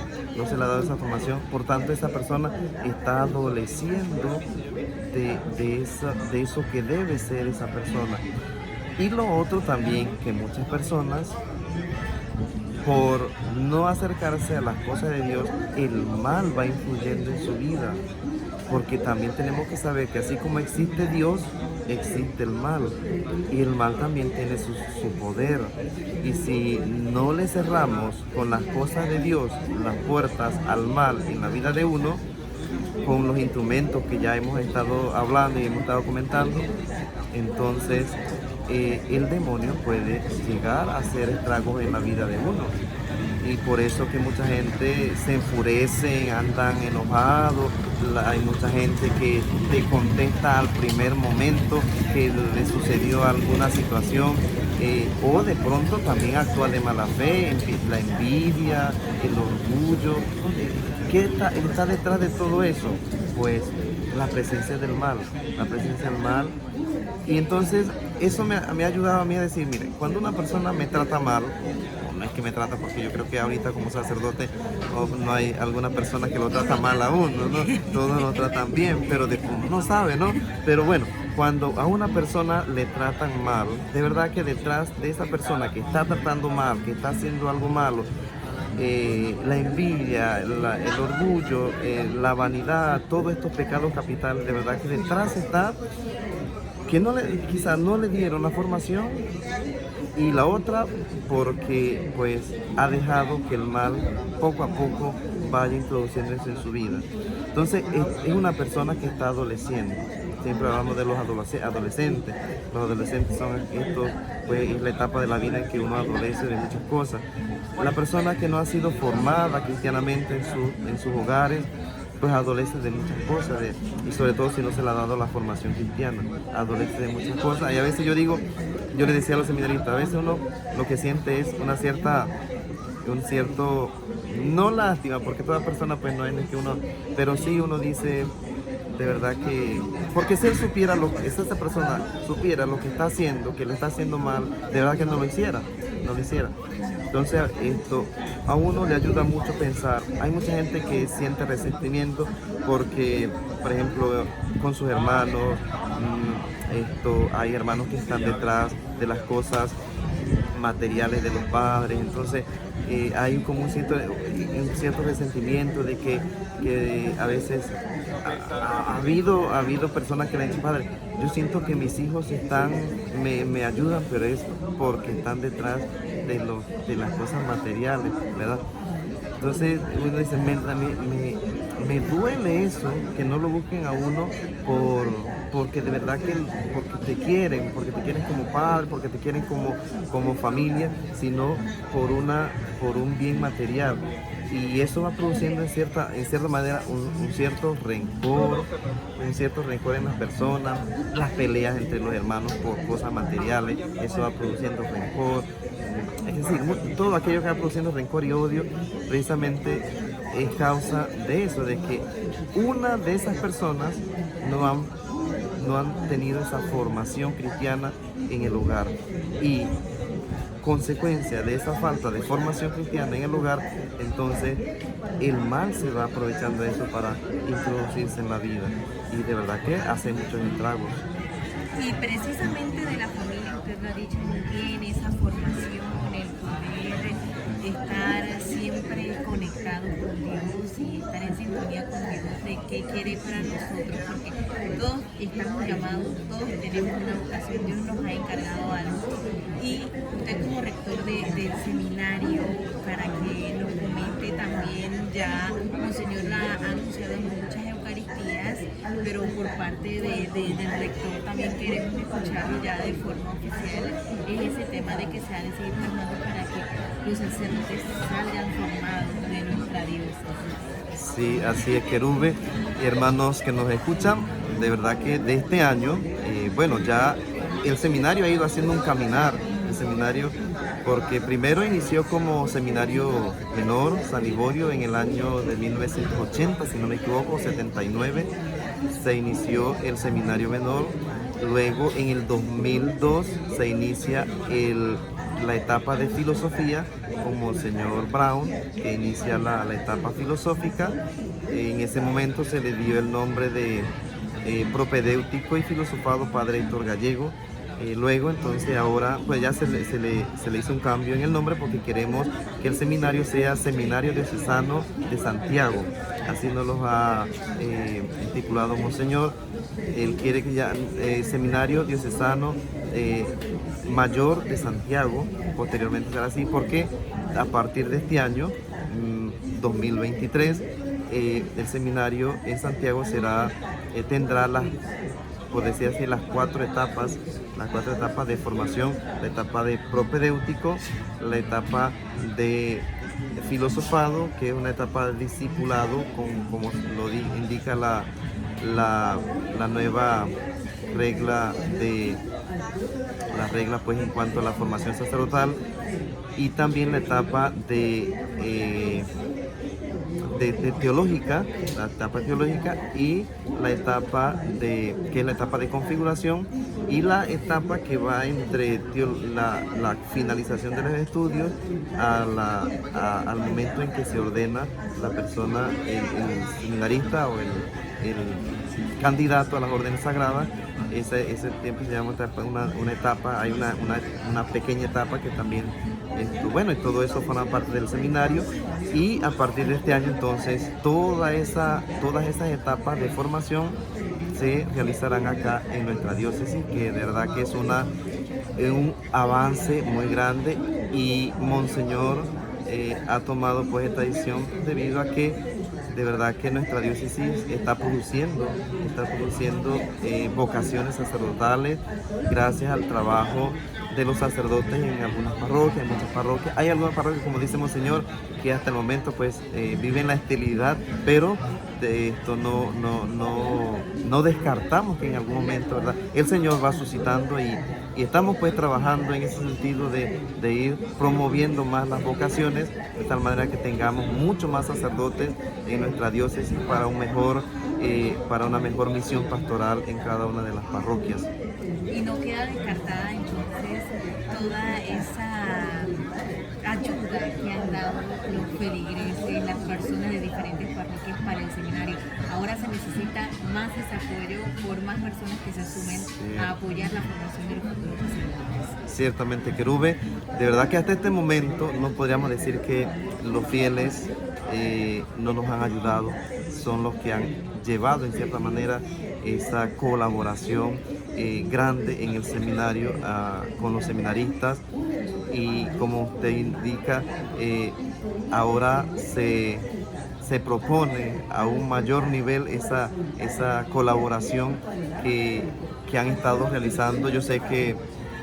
por tanto esa persona está adoleciendo de eso que debe ser esa persona. Y lo otro también, que muchas personas, por no acercarse a las cosas de Dios, el mal va influyendo en su vida, porque también tenemos que saber que así como existe Dios, existe el mal, y el mal también tiene su poder, y si no le cerramos con las cosas de Dios las puertas al mal en la vida de uno, con los instrumentos que ya hemos estado hablando y hemos estado comentando, entonces el demonio puede llegar a hacer estragos en la vida de uno. Y por eso que mucha gente se enfurece, andan enojados, hay mucha gente que te contesta al primer momento que le sucedió alguna situación, o de pronto también actúa de mala fe, la envidia, el orgullo. ¿Qué está detrás de todo eso? Pues la presencia del mal, la presencia del mal. Y entonces eso me ha ayudado a mí a decir, mire, cuando una persona me trata mal, no es que me trata, porque yo creo que ahorita como sacerdote no hay alguna persona que lo trata mal a uno, ¿no? Todos lo tratan bien, pero uno no sabe, ¿no? Pero bueno, cuando a una persona le tratan mal, de verdad que detrás de esa persona que está tratando mal, que está haciendo algo malo, la envidia, el orgullo, la vanidad, todos estos pecados capitales, de verdad que detrás está que quizás no le dieron la formación, y la otra porque pues ha dejado que el mal poco a poco vaya introduciéndose en su vida. Entonces es una persona que está adoleciendo. Siempre hablamos de los adolescentes. Los adolescentes son pues es la etapa de la vida en que uno adolece de muchas cosas. La persona que no ha sido formada cristianamente en sus hogares, pues adolece de muchas cosas, y sobre todo si no se le ha dado la formación cristiana, adolece de muchas cosas. Y a veces yo le decía a los seminaristas, a veces uno lo que siente es un cierto, no lástima, porque toda persona pues no es que uno, pero sí uno dice, de verdad que, porque si él supiera si esa persona supiera lo que está haciendo, que le está haciendo mal, de verdad que no lo hiciera. Entonces esto a uno le ayuda mucho a pensar. Hay mucha gente que siente resentimiento porque, por ejemplo, con sus hermanos, hay hermanos que están detrás de las cosas materiales de los padres. Entonces hay como un cierto resentimiento de que a veces ha habido personas que le han dicho, padre, yo siento que mis hijos me ayudan, pero es porque están detrás de las cosas materiales, ¿verdad? Entonces uno dice, me duele eso, que no lo busquen a uno porque de verdad porque te quieren como padre, porque te quieren como familia, sino por un bien material. Y eso va produciendo en cierta manera un cierto rencor en las personas, las peleas entre los hermanos por cosas materiales, eso va produciendo rencor. Es decir, todo aquello que va produciendo rencor y odio precisamente es causa de eso, de que una de esas personas no han tenido esa formación cristiana en el hogar, y consecuencia de esa falta de formación cristiana en el hogar, entonces el mal se va aprovechando de eso para introducirse en la vida, y de verdad que hace muchos estragos. Y precisamente de la familia, usted lo ha dicho muy bien, esa formación, el poder estar siempre conectado con Dios y estar en sintonía con Dios de qué quiere para nosotros, porque todos estamos llamados, todos tenemos una vocación, Dios nos ha encargado algo. Y usted como rector del seminario, para que nos comente también, ya Monseñor la ha anunciado en muchas Eucaristías, pero por parte del rector también queremos escucharlo ya de forma oficial, es ese tema de que se ha de seguir formando para que los sacerdotes salgan formados de nuestra diócesis. Sí, así es, querube y hermanos que nos escuchan, de verdad que de este año, bueno, ya el seminario ha ido haciendo un caminar, el seminario, porque primero inició como seminario menor, San Liborio, en el año de 1980, si no me equivoco, 79, se inició el seminario menor. Luego en el 2002 se inicia la etapa de filosofía con Monseñor Brown, que inicia la etapa filosófica. En ese momento se le dio el nombre de propedéutico y filosofado Padre Héctor Gallego. Luego, entonces, ahora pues ya se le hizo un cambio en el nombre, porque queremos que el seminario sea Seminario Diocesano de Santiago. Así nos lo ha estipulado Monseñor. Él quiere que ya Seminario Diocesano Mayor de Santiago, posteriormente será así, porque a partir de este año, 2023, el seminario en Santiago tendrá por decir así, las las 4 etapas de formación: la etapa de propedéutico, la etapa de filosofado, que es una etapa de discipulado, como indica la nueva regla pues en cuanto a la formación sacerdotal, y también la etapa de teológica, la etapa teológica, y la etapa que es la etapa de configuración, y la etapa que va entre la finalización de los estudios al momento en que se ordena la persona, el seminarista o el candidato a las órdenes sagradas. Ese tiempo se llama una etapa, hay una pequeña etapa que también, bueno, y todo eso forma parte del seminario, y a partir de este año entonces todas esas etapas de formación se realizarán acá en nuestra diócesis, que de verdad que es un avance muy grande, y Monseñor ha tomado pues esta decisión debido a que de verdad que nuestra diócesis está produciendo vocaciones sacerdotales gracias al trabajo de los sacerdotes en algunas parroquias, en muchas parroquias. Hay algunas parroquias, como dice Monseñor, que hasta el momento pues viven la esterilidad, pero de esto no descartamos que en algún momento, ¿verdad?, el Señor va suscitando, y estamos pues trabajando en ese sentido de ir promoviendo más las vocaciones, de tal manera que tengamos mucho más sacerdotes en nuestra diócesis para una mejor misión pastoral en cada una de las parroquias. Y no queda descartada entonces toda esa ayuda que han dado los feligreses, las personas de diferentes parroquias para el seminario. Ahora se necesita más ese apoyo por más personas que se sumen a apoyar la formación de los futuros sacerdotes. Ciertamente, Querube, de verdad que hasta este momento no podríamos decir que los fieles no nos han ayudado, son los que han llevado en cierta manera esa colaboración grande en el seminario con los seminaristas, y como usted indica, ahora se propone a un mayor nivel esa colaboración que han estado realizando. Yo sé que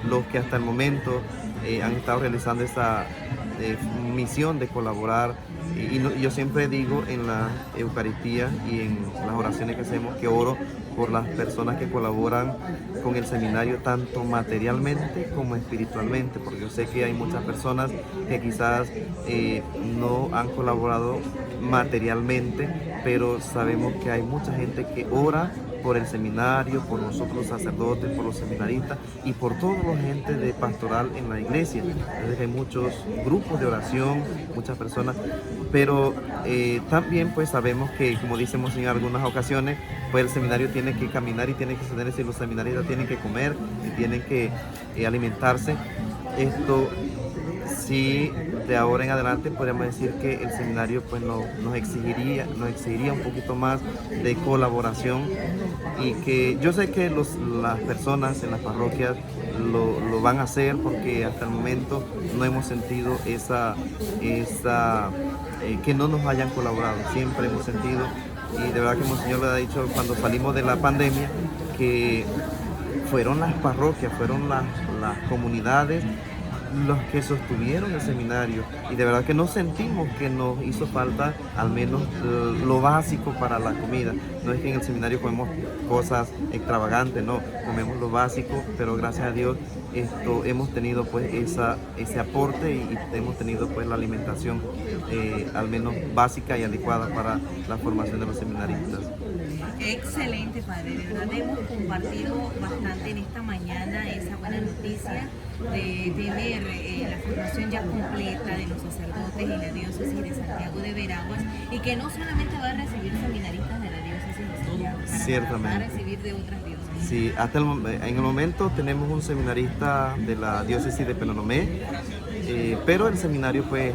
los que hasta el momento han estado realizando esa misión de colaborar, y yo siempre digo en la Eucaristía y en las oraciones que hacemos que oro por las personas que colaboran con el seminario tanto materialmente como espiritualmente, porque yo sé que hay muchas personas que quizás no han colaborado materialmente, pero sabemos que hay mucha gente que ora por el seminario, por nosotros los sacerdotes, por los seminaristas y por toda la gente de pastoral en la iglesia. Entonces hay muchos grupos de oración, muchas personas, pero también pues sabemos que, como decimos en algunas ocasiones, pues el seminario tiene que caminar y tiene que sostenerse, y los seminaristas tienen que comer y tienen que alimentarse. Esto sí, de ahora en adelante podríamos decir que el seminario pues nos exigiría un poquito más de colaboración, y que yo sé que las personas en las parroquias lo van a hacer, porque hasta el momento no hemos sentido que no nos hayan colaborado. Siempre hemos sentido, y de verdad que Monseñor le ha dicho cuando salimos de la pandemia, que fueron las parroquias, fueron las comunidades los que sostuvieron el seminario, y de verdad que no sentimos que nos hizo falta al menos lo básico para la comida. No es que en el seminario comemos cosas extravagantes, no, comemos lo básico, pero gracias a Dios hemos tenido pues ese aporte, y hemos tenido pues la alimentación al menos básica y adecuada para la formación de los seminaristas. Excelente, padre. De verdad hemos compartido bastante en esta mañana esa buena noticia de tener la formación ya completa de los sacerdotes en la diócesis de Santiago de Veraguas, y que no solamente va a recibir seminaristas de la diócesis de Santiago, Ciertamente. va a recibir de otras diócesis. Sí, en el momento tenemos un seminarista de la diócesis de Penonomé, pero el seminario pues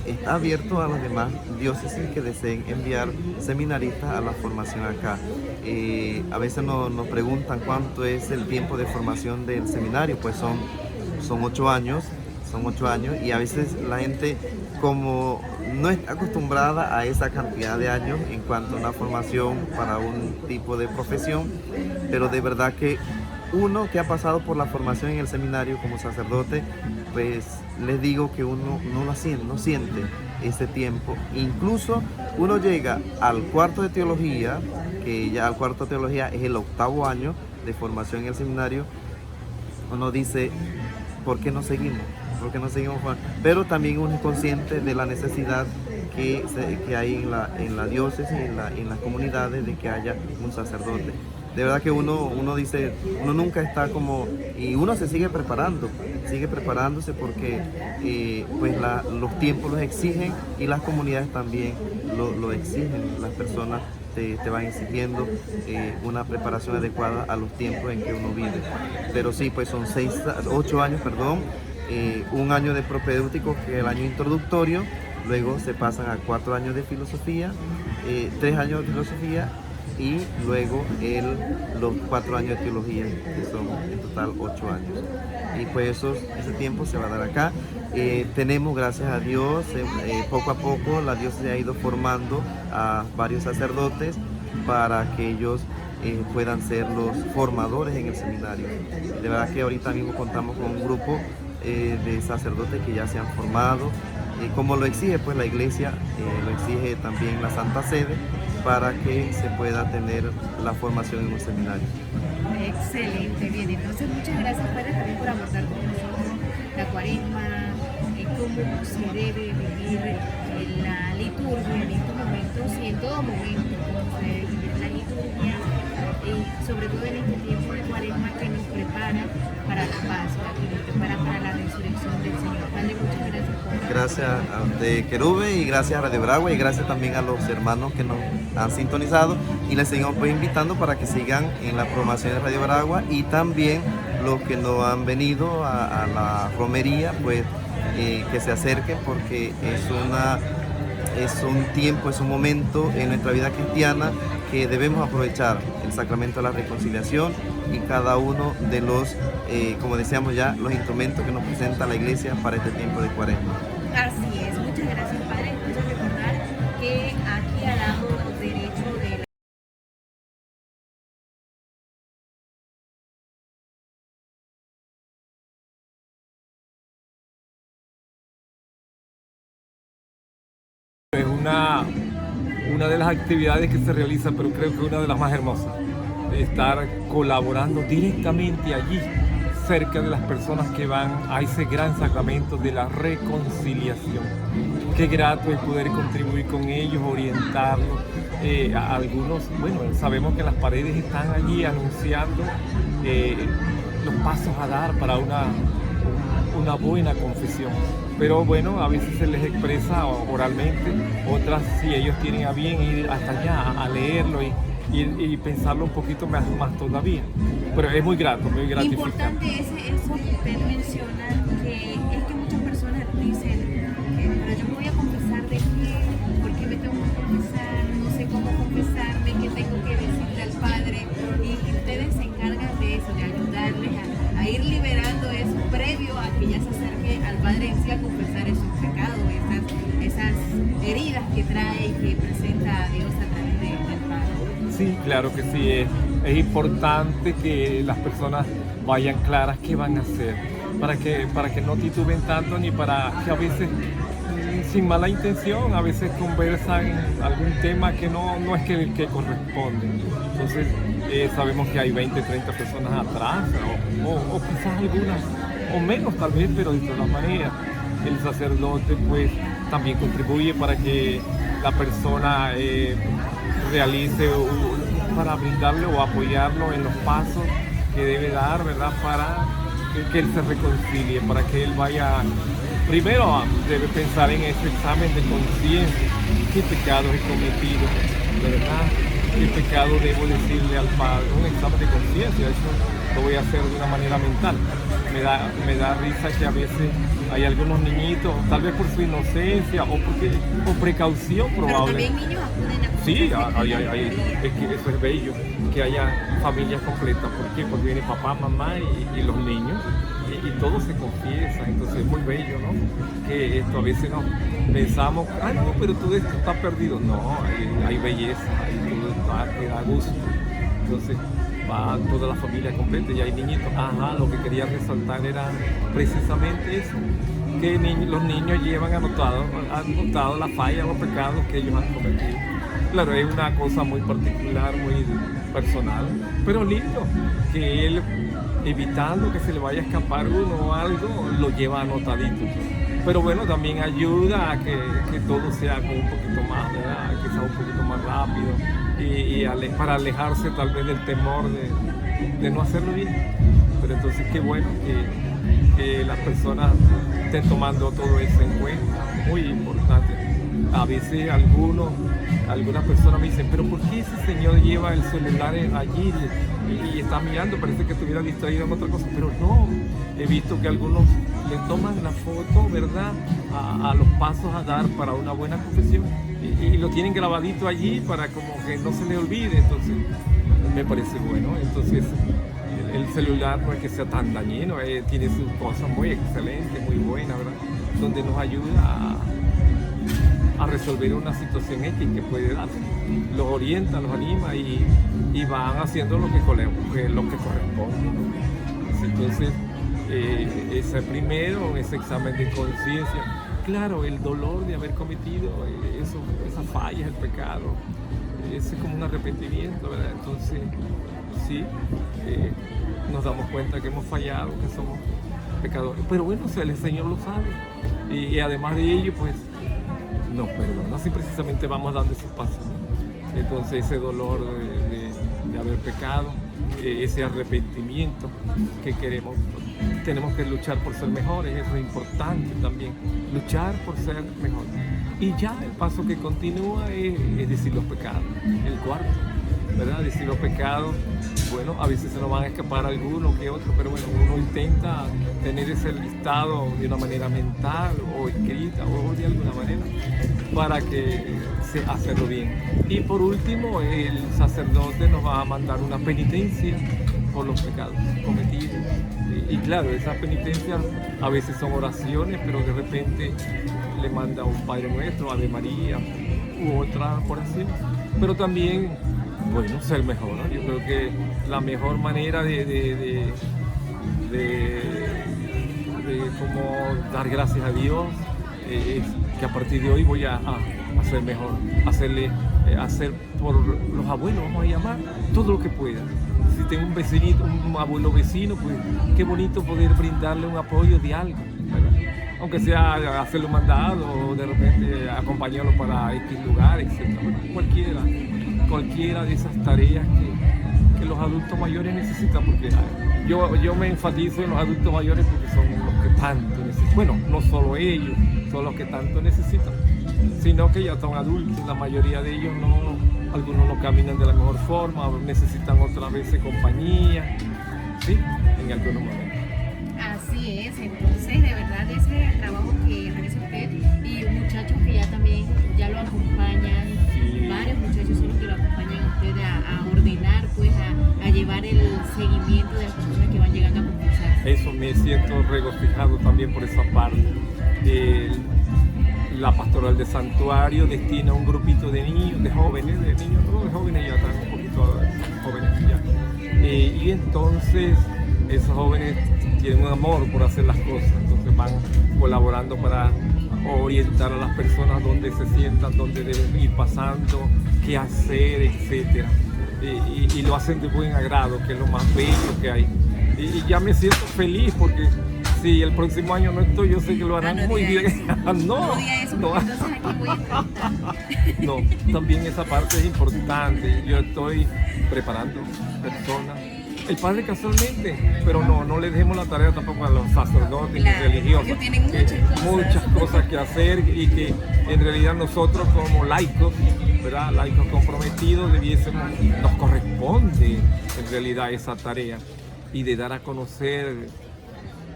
está abierto a las demás diócesis que deseen enviar seminaristas a la formación acá. A veces nos preguntan cuánto es el tiempo de formación del seminario, pues son 8 años, y a veces la gente, como no está acostumbrada a esa cantidad de años en cuanto a una formación para un tipo de profesión, pero de verdad que uno que ha pasado por la formación en el seminario como sacerdote, pues les digo que uno no siente ese tiempo. Incluso uno llega al cuarto de teología, que ya el cuarto de teología es el 8º año de formación en el seminario. Uno dice, ¿por qué no seguimos? ¿Por qué no seguimos? Pero también uno es consciente de la necesidad que hay en la diócesis, en las comunidades, de que haya un sacerdote. De verdad que uno dice, uno nunca está como, y uno se sigue preparándose porque pues los tiempos los exigen y las comunidades también lo exigen. Las personas te van exigiendo una preparación adecuada a los tiempos en que uno vive. Pero sí, pues son 8 años, un año de propedéutico, que es el año introductorio, luego se pasan a 4 años de filosofía, 3 años de filosofía, y luego los 4 años de teología, que son en total 8 años. Y pues ese tiempo se va a dar acá. Tenemos, gracias a Dios, poco a poco la diócesis ha ido formando a varios sacerdotes para que ellos puedan ser los formadores en el seminario. De verdad que ahorita mismo contamos con un grupo de sacerdotes que ya se han formado, como lo exige pues la Iglesia, lo exige también la Santa Sede, para que se pueda tener la formación en un seminario. Excelente, bien, entonces muchas gracias, Padre, también por abordar con nosotros la Cuaresma, cómo se debe vivir la liturgia en estos momentos y en todo momento, cómo se debe vivir la liturgia, y sobre todo en este tiempo de Cuaresma que nos prepara para la Pascua, que nos prepara para la resurrección del Señor. Padre, muchas gracias por... Gracias a usted, Querube, y gracias a Radio Veragua, y gracias también a los hermanos que nos han sintonizado, y les seguimos pues invitando para que sigan en la programación de Radio Veragua, y también los que no han venido a la romería, pues que se acerquen, porque es un tiempo, es un momento en nuestra vida cristiana que debemos aprovechar, el sacramento de la reconciliación y cada uno de los, como decíamos ya, los instrumentos que nos presenta la Iglesia para este tiempo de Cuaresma. Así es, muchas gracias, Padre. Entonces recordar que aquí al lado derecho de la... Es una de las actividades que se realizan, pero creo que una de las más hermosas, estar colaborando directamente allí, cerca de las personas que van a ese gran sacramento de la reconciliación. Qué grato es poder contribuir con ellos, orientarlos. A algunos, bueno, sabemos que las paredes están allí anunciando los pasos a dar para una buena confesión. Pero bueno, a veces se les expresa oralmente, otras si ellos tienen a bien ir hasta allá a leerlo y pensarlo un poquito más todavía. Pero es muy grato, muy gratificante. Importante es eso que usted menciona, que es que muchas personas dicen, pero yo me voy a confesar de qué, ¿por qué me tengo que confesar? No sé cómo confesarme, qué tengo que decirle al Padre. Y ustedes se encargan de eso, de ayudarles a ir liberando eso previo a que ya se acerque al Padre en sí a confesar esos pecados, esas heridas que trae y que presenta a Dios a través del Padre. Sí, claro que sí, es importante que las personas vayan claras qué van a hacer, para que no tituben tanto, ni para que a veces, sin mala intención, a veces conversan algún tema que no es que corresponde. Entonces sabemos que hay 20, 30 personas atrás, o quizás algunas, o menos tal vez, pero de todas maneras el sacerdote pues también contribuye para que la persona realice, para brindarle o apoyarlo en los pasos que debe dar, ¿verdad? Para que él se reconcilie, para que él vaya, primero debe pensar en ese examen de conciencia, qué pecados he cometido, ¿verdad? ¿Qué pecado debo decirle al Padre? Un examen de conciencia, eso lo voy a hacer de una manera mental. Me da risa que a veces hay algunos niñitos, tal vez por su inocencia o precaución probable. Pero también niños acuden a... Sí, es que eso es bello, que haya familias completas. ¿Por qué? Porque viene papá, mamá y los niños, y todos se confiesan. Entonces es muy bello, ¿no? Que esto a veces no pensamos, no, pero todo esto está perdido. No, hay belleza, hay todo está, que da gusto. Entonces va toda la familia completa y hay niñitos. Ajá, lo que quería resaltar era precisamente eso, que los niños llevan anotado la falla, los pecados que ellos han cometido. Claro, es una cosa muy particular, muy personal, pero lindo, que él, evitando que se le vaya a escapar uno o algo, lo lleva anotadito. Pero bueno, también ayuda a que todo sea como un poquito más, ¿verdad? Que sea un poquito más rápido para alejarse tal vez del temor de no hacerlo bien. Pero entonces qué bueno que las personas estén tomando todo eso en cuenta, muy importante. A veces algunas personas me dicen, pero ¿por qué ese señor lleva el celular allí y está mirando? Parece que estuviera distraído en otra cosa, pero no, he visto que algunos le toman la foto, ¿verdad?, a los pasos a dar para una buena confesión y lo tienen grabadito allí para como que no se le olvide. Entonces me parece bueno. Entonces el celular no es que sea tan dañino, tiene sus cosas muy excelentes, muy buenas, ¿verdad?, donde nos ayuda a resolver una situación X que puede darse. Los orienta, los anima y van haciendo lo que corresponde, ¿no? Entonces, ese primero, ese examen de conciencia, claro, el dolor de haber cometido esas fallas, el pecado, es como un arrepentimiento, ¿verdad? Entonces, sí, nos damos cuenta que hemos fallado, que somos pecadores. Pero bueno, el Señor lo sabe. Y además de ello, pues, nos perdona, así precisamente vamos dando esos pasos, ¿no? Entonces ese dolor de haber pecado, ese arrepentimiento que tenemos que luchar por ser mejores, eso es importante también, luchar por ser mejores. Y ya el paso que continúa es decir los pecados, el cuarto, ¿verdad? Decir los pecados, bueno, a veces se nos van a escapar algunos que otros, pero bueno, uno intenta tener ese listado de una manera mental o escrita o de alguna manera para que hacerlo bien. Y por último, el sacerdote nos va a mandar una penitencia por los pecados cometidos. Y claro, esas penitencias a veces son oraciones, pero de repente le manda un Padre Nuestro, Ave María u otra oración. Pero también, bueno, ser mejor, ¿no? Yo creo que la mejor manera de como dar gracias a Dios es que a partir de hoy voy a ser mejor, hacer por los abuelos, vamos a llamar, todo lo que pueda. Si tengo un vecinito, un abuelo vecino, pues qué bonito poder brindarle un apoyo de algo, ¿verdad? Aunque sea hacerle un mandado o de repente acompañarlo para X lugar, etc. Cualquiera de esas tareas que los adultos mayores necesitan, porque yo me enfatizo en los adultos mayores porque son los que tanto necesitan. Bueno, no solo ellos son los que tanto necesitan, sino que ya son adultos, la mayoría de ellos algunos no caminan de la mejor forma, necesitan otra vez compañía, ¿sí? En algunos momentos. Así es, entonces de verdad ese trabajo que realiza usted y muchachos que ya lo acompañan, Sí. Varios muchachos son los que lo acompañan a usted a ordenar, pues a llevar el seguimiento de las personas que van llegando a confesar. Eso, me siento regocijado también por esa parte. La pastoral de santuario destina un grupito de niños, de jóvenes ya están un poquito jóvenes ya. Y entonces esos jóvenes tienen un amor por hacer las cosas, entonces van colaborando para orientar a las personas dónde se sientan, dónde deben ir pasando, qué hacer, etc. Y lo hacen de buen agrado, que es lo más bello que hay. Y ya me siento feliz porque si el próximo año no estoy, yo sé que lo harán muy bien. No diga eso, porque entonces aquí voy a entrevistar. No, también esa parte es importante. Yo estoy preparando personas. El padre casualmente, pero no le dejemos la tarea tampoco a los sacerdotes Claro, religiosos. ellos tienen Muchas cosas que hacer y que en realidad nosotros como laicos, ¿verdad? Laicos comprometidos, nos corresponde en realidad esa tarea y de dar a conocer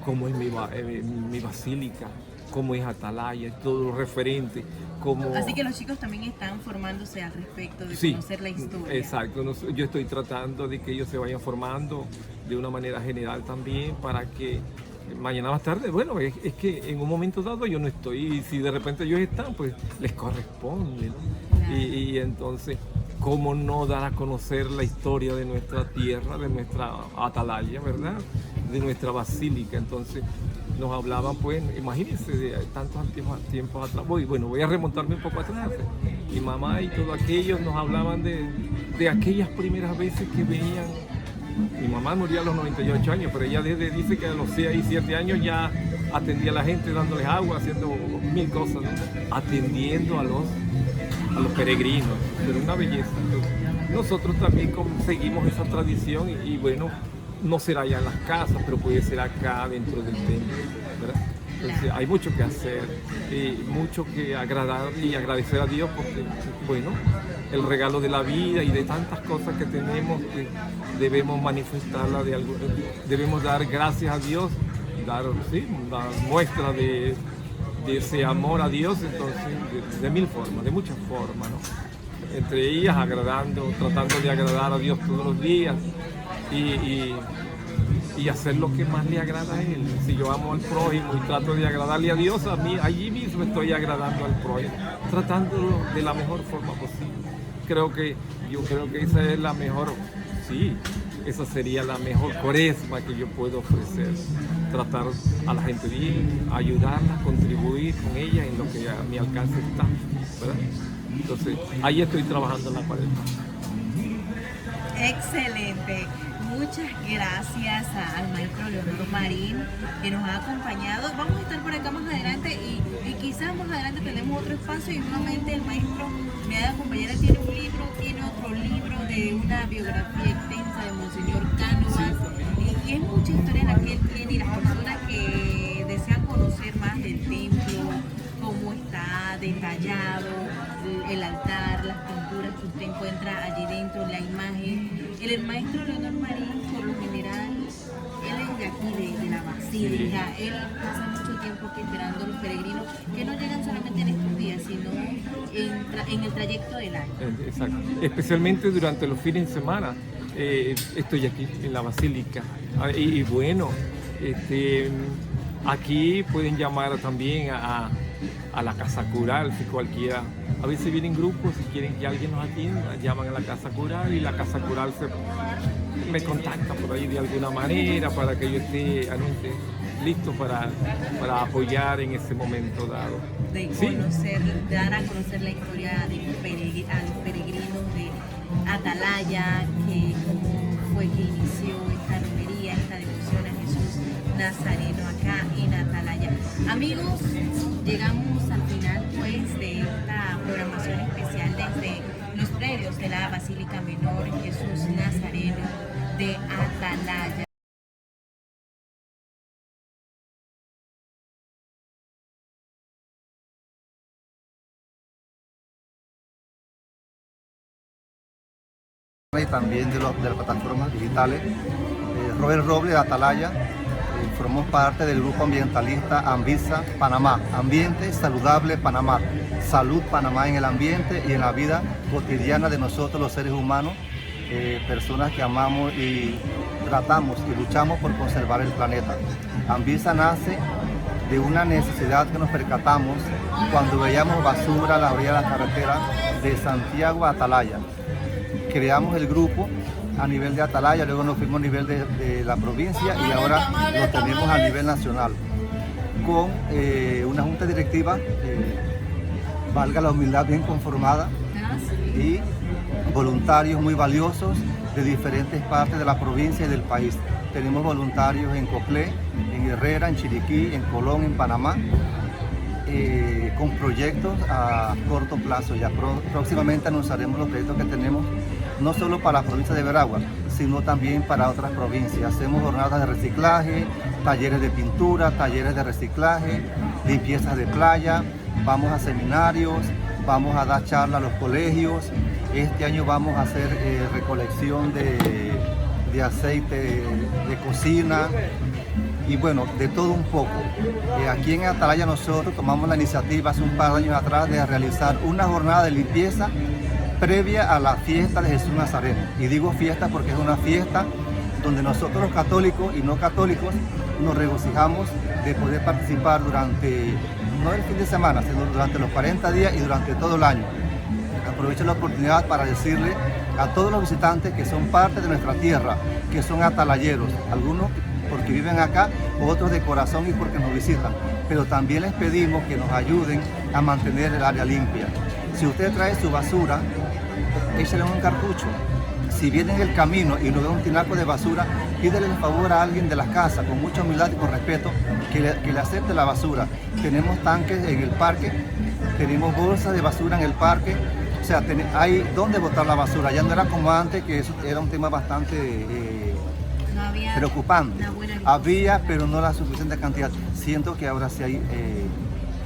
cómo es mi basílica, cómo es Atalaya, todo lo referente. Así que los chicos también están formándose al respecto de Sí, conocer la historia. Exacto, yo estoy tratando de que ellos se vayan formando de una manera general también para que mañana más tarde, bueno, es que en un momento dado yo no estoy y si de repente ellos están, pues les corresponde, ¿no? Claro. Y entonces cómo no dar a conocer la historia de nuestra tierra, de nuestra atalaya, ¿verdad? De nuestra basílica. Entonces nos hablaban, pues, imagínense, de tantos tiempos atrás. Voy a remontarme un poco atrás. Mi mamá y todos aquellos nos hablaban de aquellas primeras veces que venían. Mi mamá murió a los 98 años, pero ella dice que a los 6 y 7 años ya atendía a la gente, dándoles agua, haciendo mil cosas, ¿no? Atendiendo a los peregrinos, pero una belleza. Entonces, nosotros también seguimos esa tradición y bueno, no será ya en las casas, pero puede ser acá dentro del templo, ¿verdad? Entonces hay mucho que hacer, mucho que agradar y agradecer a Dios porque, bueno, el regalo de la vida y de tantas cosas que tenemos que debemos manifestarla debemos dar gracias a Dios, dar muestra de ese amor a Dios, entonces de mil formas, de muchas formas, ¿no? Entre ellas tratando de agradar a Dios todos los días y hacer lo que más le agrada a Él. Si yo amo al prójimo y trato de agradarle a Dios, a mí allí mismo estoy agradando al prójimo, tratándolo de la mejor forma posible. Yo creo que esa es la mejor, esa sería la mejor cuaresma que yo puedo ofrecer. Tratar a la gente bien, ayudarla, contribuir con ella en lo que a mi alcance está, ¿verdad? Entonces, ahí estoy trabajando en la cuaresma. Excelente. Muchas gracias al maestro Leonor Marín que nos ha acompañado. Vamos a estar por acá más adelante y quizás más adelante tenemos otro espacio y nuevamente el maestro me ha de acompañar. Él tiene un libro, tiene otro libro de una biografía extensa de Monseñor Cánovas y es mucha historia la que él tiene y las personas que desean conocer más del templo, cómo está detallado el altar, las pinturas que usted encuentra allí dentro, la imagen. El maestro Leonor Marín, por lo general, él es de aquí, de la basílica. Él pasa mucho tiempo aquí esperando a los peregrinos que no llegan solamente en estos días, sino en el trayecto del año. Exacto. Especialmente durante los fines de semana. Estoy aquí en la basílica. Y bueno, aquí pueden llamar también a la casa cural, si cualquiera. A veces vienen grupos, si quieren que alguien nos atienda, llaman a la casa cural y la casa cural me contacta por ahí de alguna manera para que yo esté listo para apoyar en ese momento dado. De conocer, dar a conocer la historia a los peregrinos de Atalaya, cómo fue que inició esta romería, esta devoción a Jesús Nazareno acá en Atalaya. Amigos, llegamos al final pues de esta programación especial desde los predios de la Basílica Menor Jesús Nazareno de Atalaya. Y también de las plataformas digitales. Robert Robles de Atalaya, formamos parte del grupo ambientalista Anvisa Panamá, Ambiente Saludable Panamá, Salud Panamá en el ambiente y en la vida cotidiana de nosotros los seres humanos, personas que amamos y tratamos y luchamos por conservar el planeta. Anvisa nace de una necesidad que nos percatamos cuando veíamos basura a la orilla de la carretera de Santiago a Atalaya. Creamos el grupo a nivel de Atalaya, luego nos fuimos a nivel de la provincia y ahora lo tenemos a nivel nacional con una junta directiva, valga la humildad, bien conformada y voluntarios muy valiosos de diferentes partes de la provincia y del país. Tenemos voluntarios en Coclé, en Herrera, en Chiriquí, en Colón, en Panamá, con proyectos a corto plazo. Ya próximamente anunciaremos los proyectos que tenemos, no solo para la provincia de Veragua, sino también para otras provincias. Hacemos jornadas de reciclaje, talleres de pintura, talleres de reciclaje, limpiezas de playa, vamos a seminarios, vamos a dar charlas a los colegios. Este año vamos a hacer recolección de aceite de cocina y bueno, de todo un poco. Aquí en Atalaya nosotros tomamos la iniciativa hace un par de años atrás de realizar una jornada de limpieza previa a la fiesta de Jesús Nazareno. Y digo fiesta porque es una fiesta donde nosotros los católicos y no católicos nos regocijamos de poder participar durante, no el fin de semana, sino durante los 40 días y durante todo el año. Aprovecho la oportunidad para decirle a todos los visitantes que son parte de nuestra tierra, que son atalayeros, algunos porque viven acá, otros de corazón y porque nos visitan, pero también les pedimos que nos ayuden a mantener el área limpia. Si usted trae su basura, échale en un cartucho. Si viene en el camino y no ve un tinaco de basura, pídele el favor a alguien de la casa, con mucha humildad y con respeto, que le acepte la basura. Tenemos tanques en el parque, tenemos bolsas de basura en el parque, o sea, hay donde botar la basura. Ya no era como antes, que eso era un tema bastante No había preocupante. una buena Había, pero no la suficiente cantidad. Siento que ahora sí hay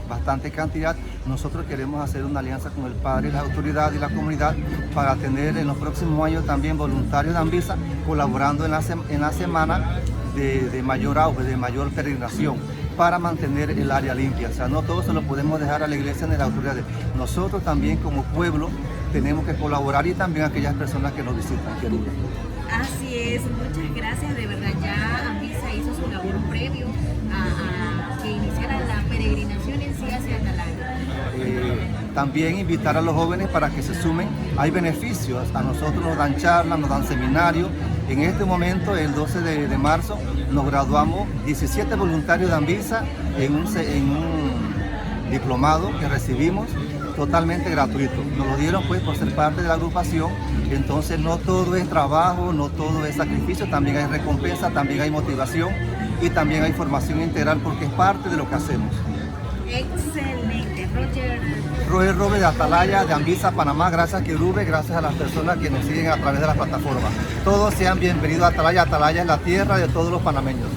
bastante cantidad. Nosotros queremos hacer una alianza con el padre, la autoridad y la comunidad para tener en los próximos años también voluntarios de Anvisa colaborando en la semana de mayor auge, de mayor peregrinación, para mantener el área limpia. O sea, no todo se lo podemos dejar a la iglesia ni a las autoridades. Nosotros también como pueblo tenemos que colaborar y también aquellas personas que nos visitan. Querida. Así es, muchas gracias, de verdad ya Anvisa hizo su labor previo a que iniciara la peregrinación en sí hacia Atalaya. También invitar a los jóvenes para que se sumen. Hay beneficios, a nosotros nos dan charlas, nos dan seminarios. En este momento, el 12 de marzo, nos graduamos 17 voluntarios de Anvisa en un diplomado que recibimos totalmente gratuito. Nos lo dieron pues por ser parte de la agrupación. Entonces no todo es trabajo, no todo es sacrificio, también hay recompensa, también hay motivación y también hay formación integral porque es parte de lo que hacemos. Excelente, Roger Robe de Atalaya, de Anvisa Panamá, gracias Querube, gracias a las personas que nos siguen a través de las plataformas. Todos sean bienvenidos a Atalaya. Atalaya es la tierra de todos los panameños.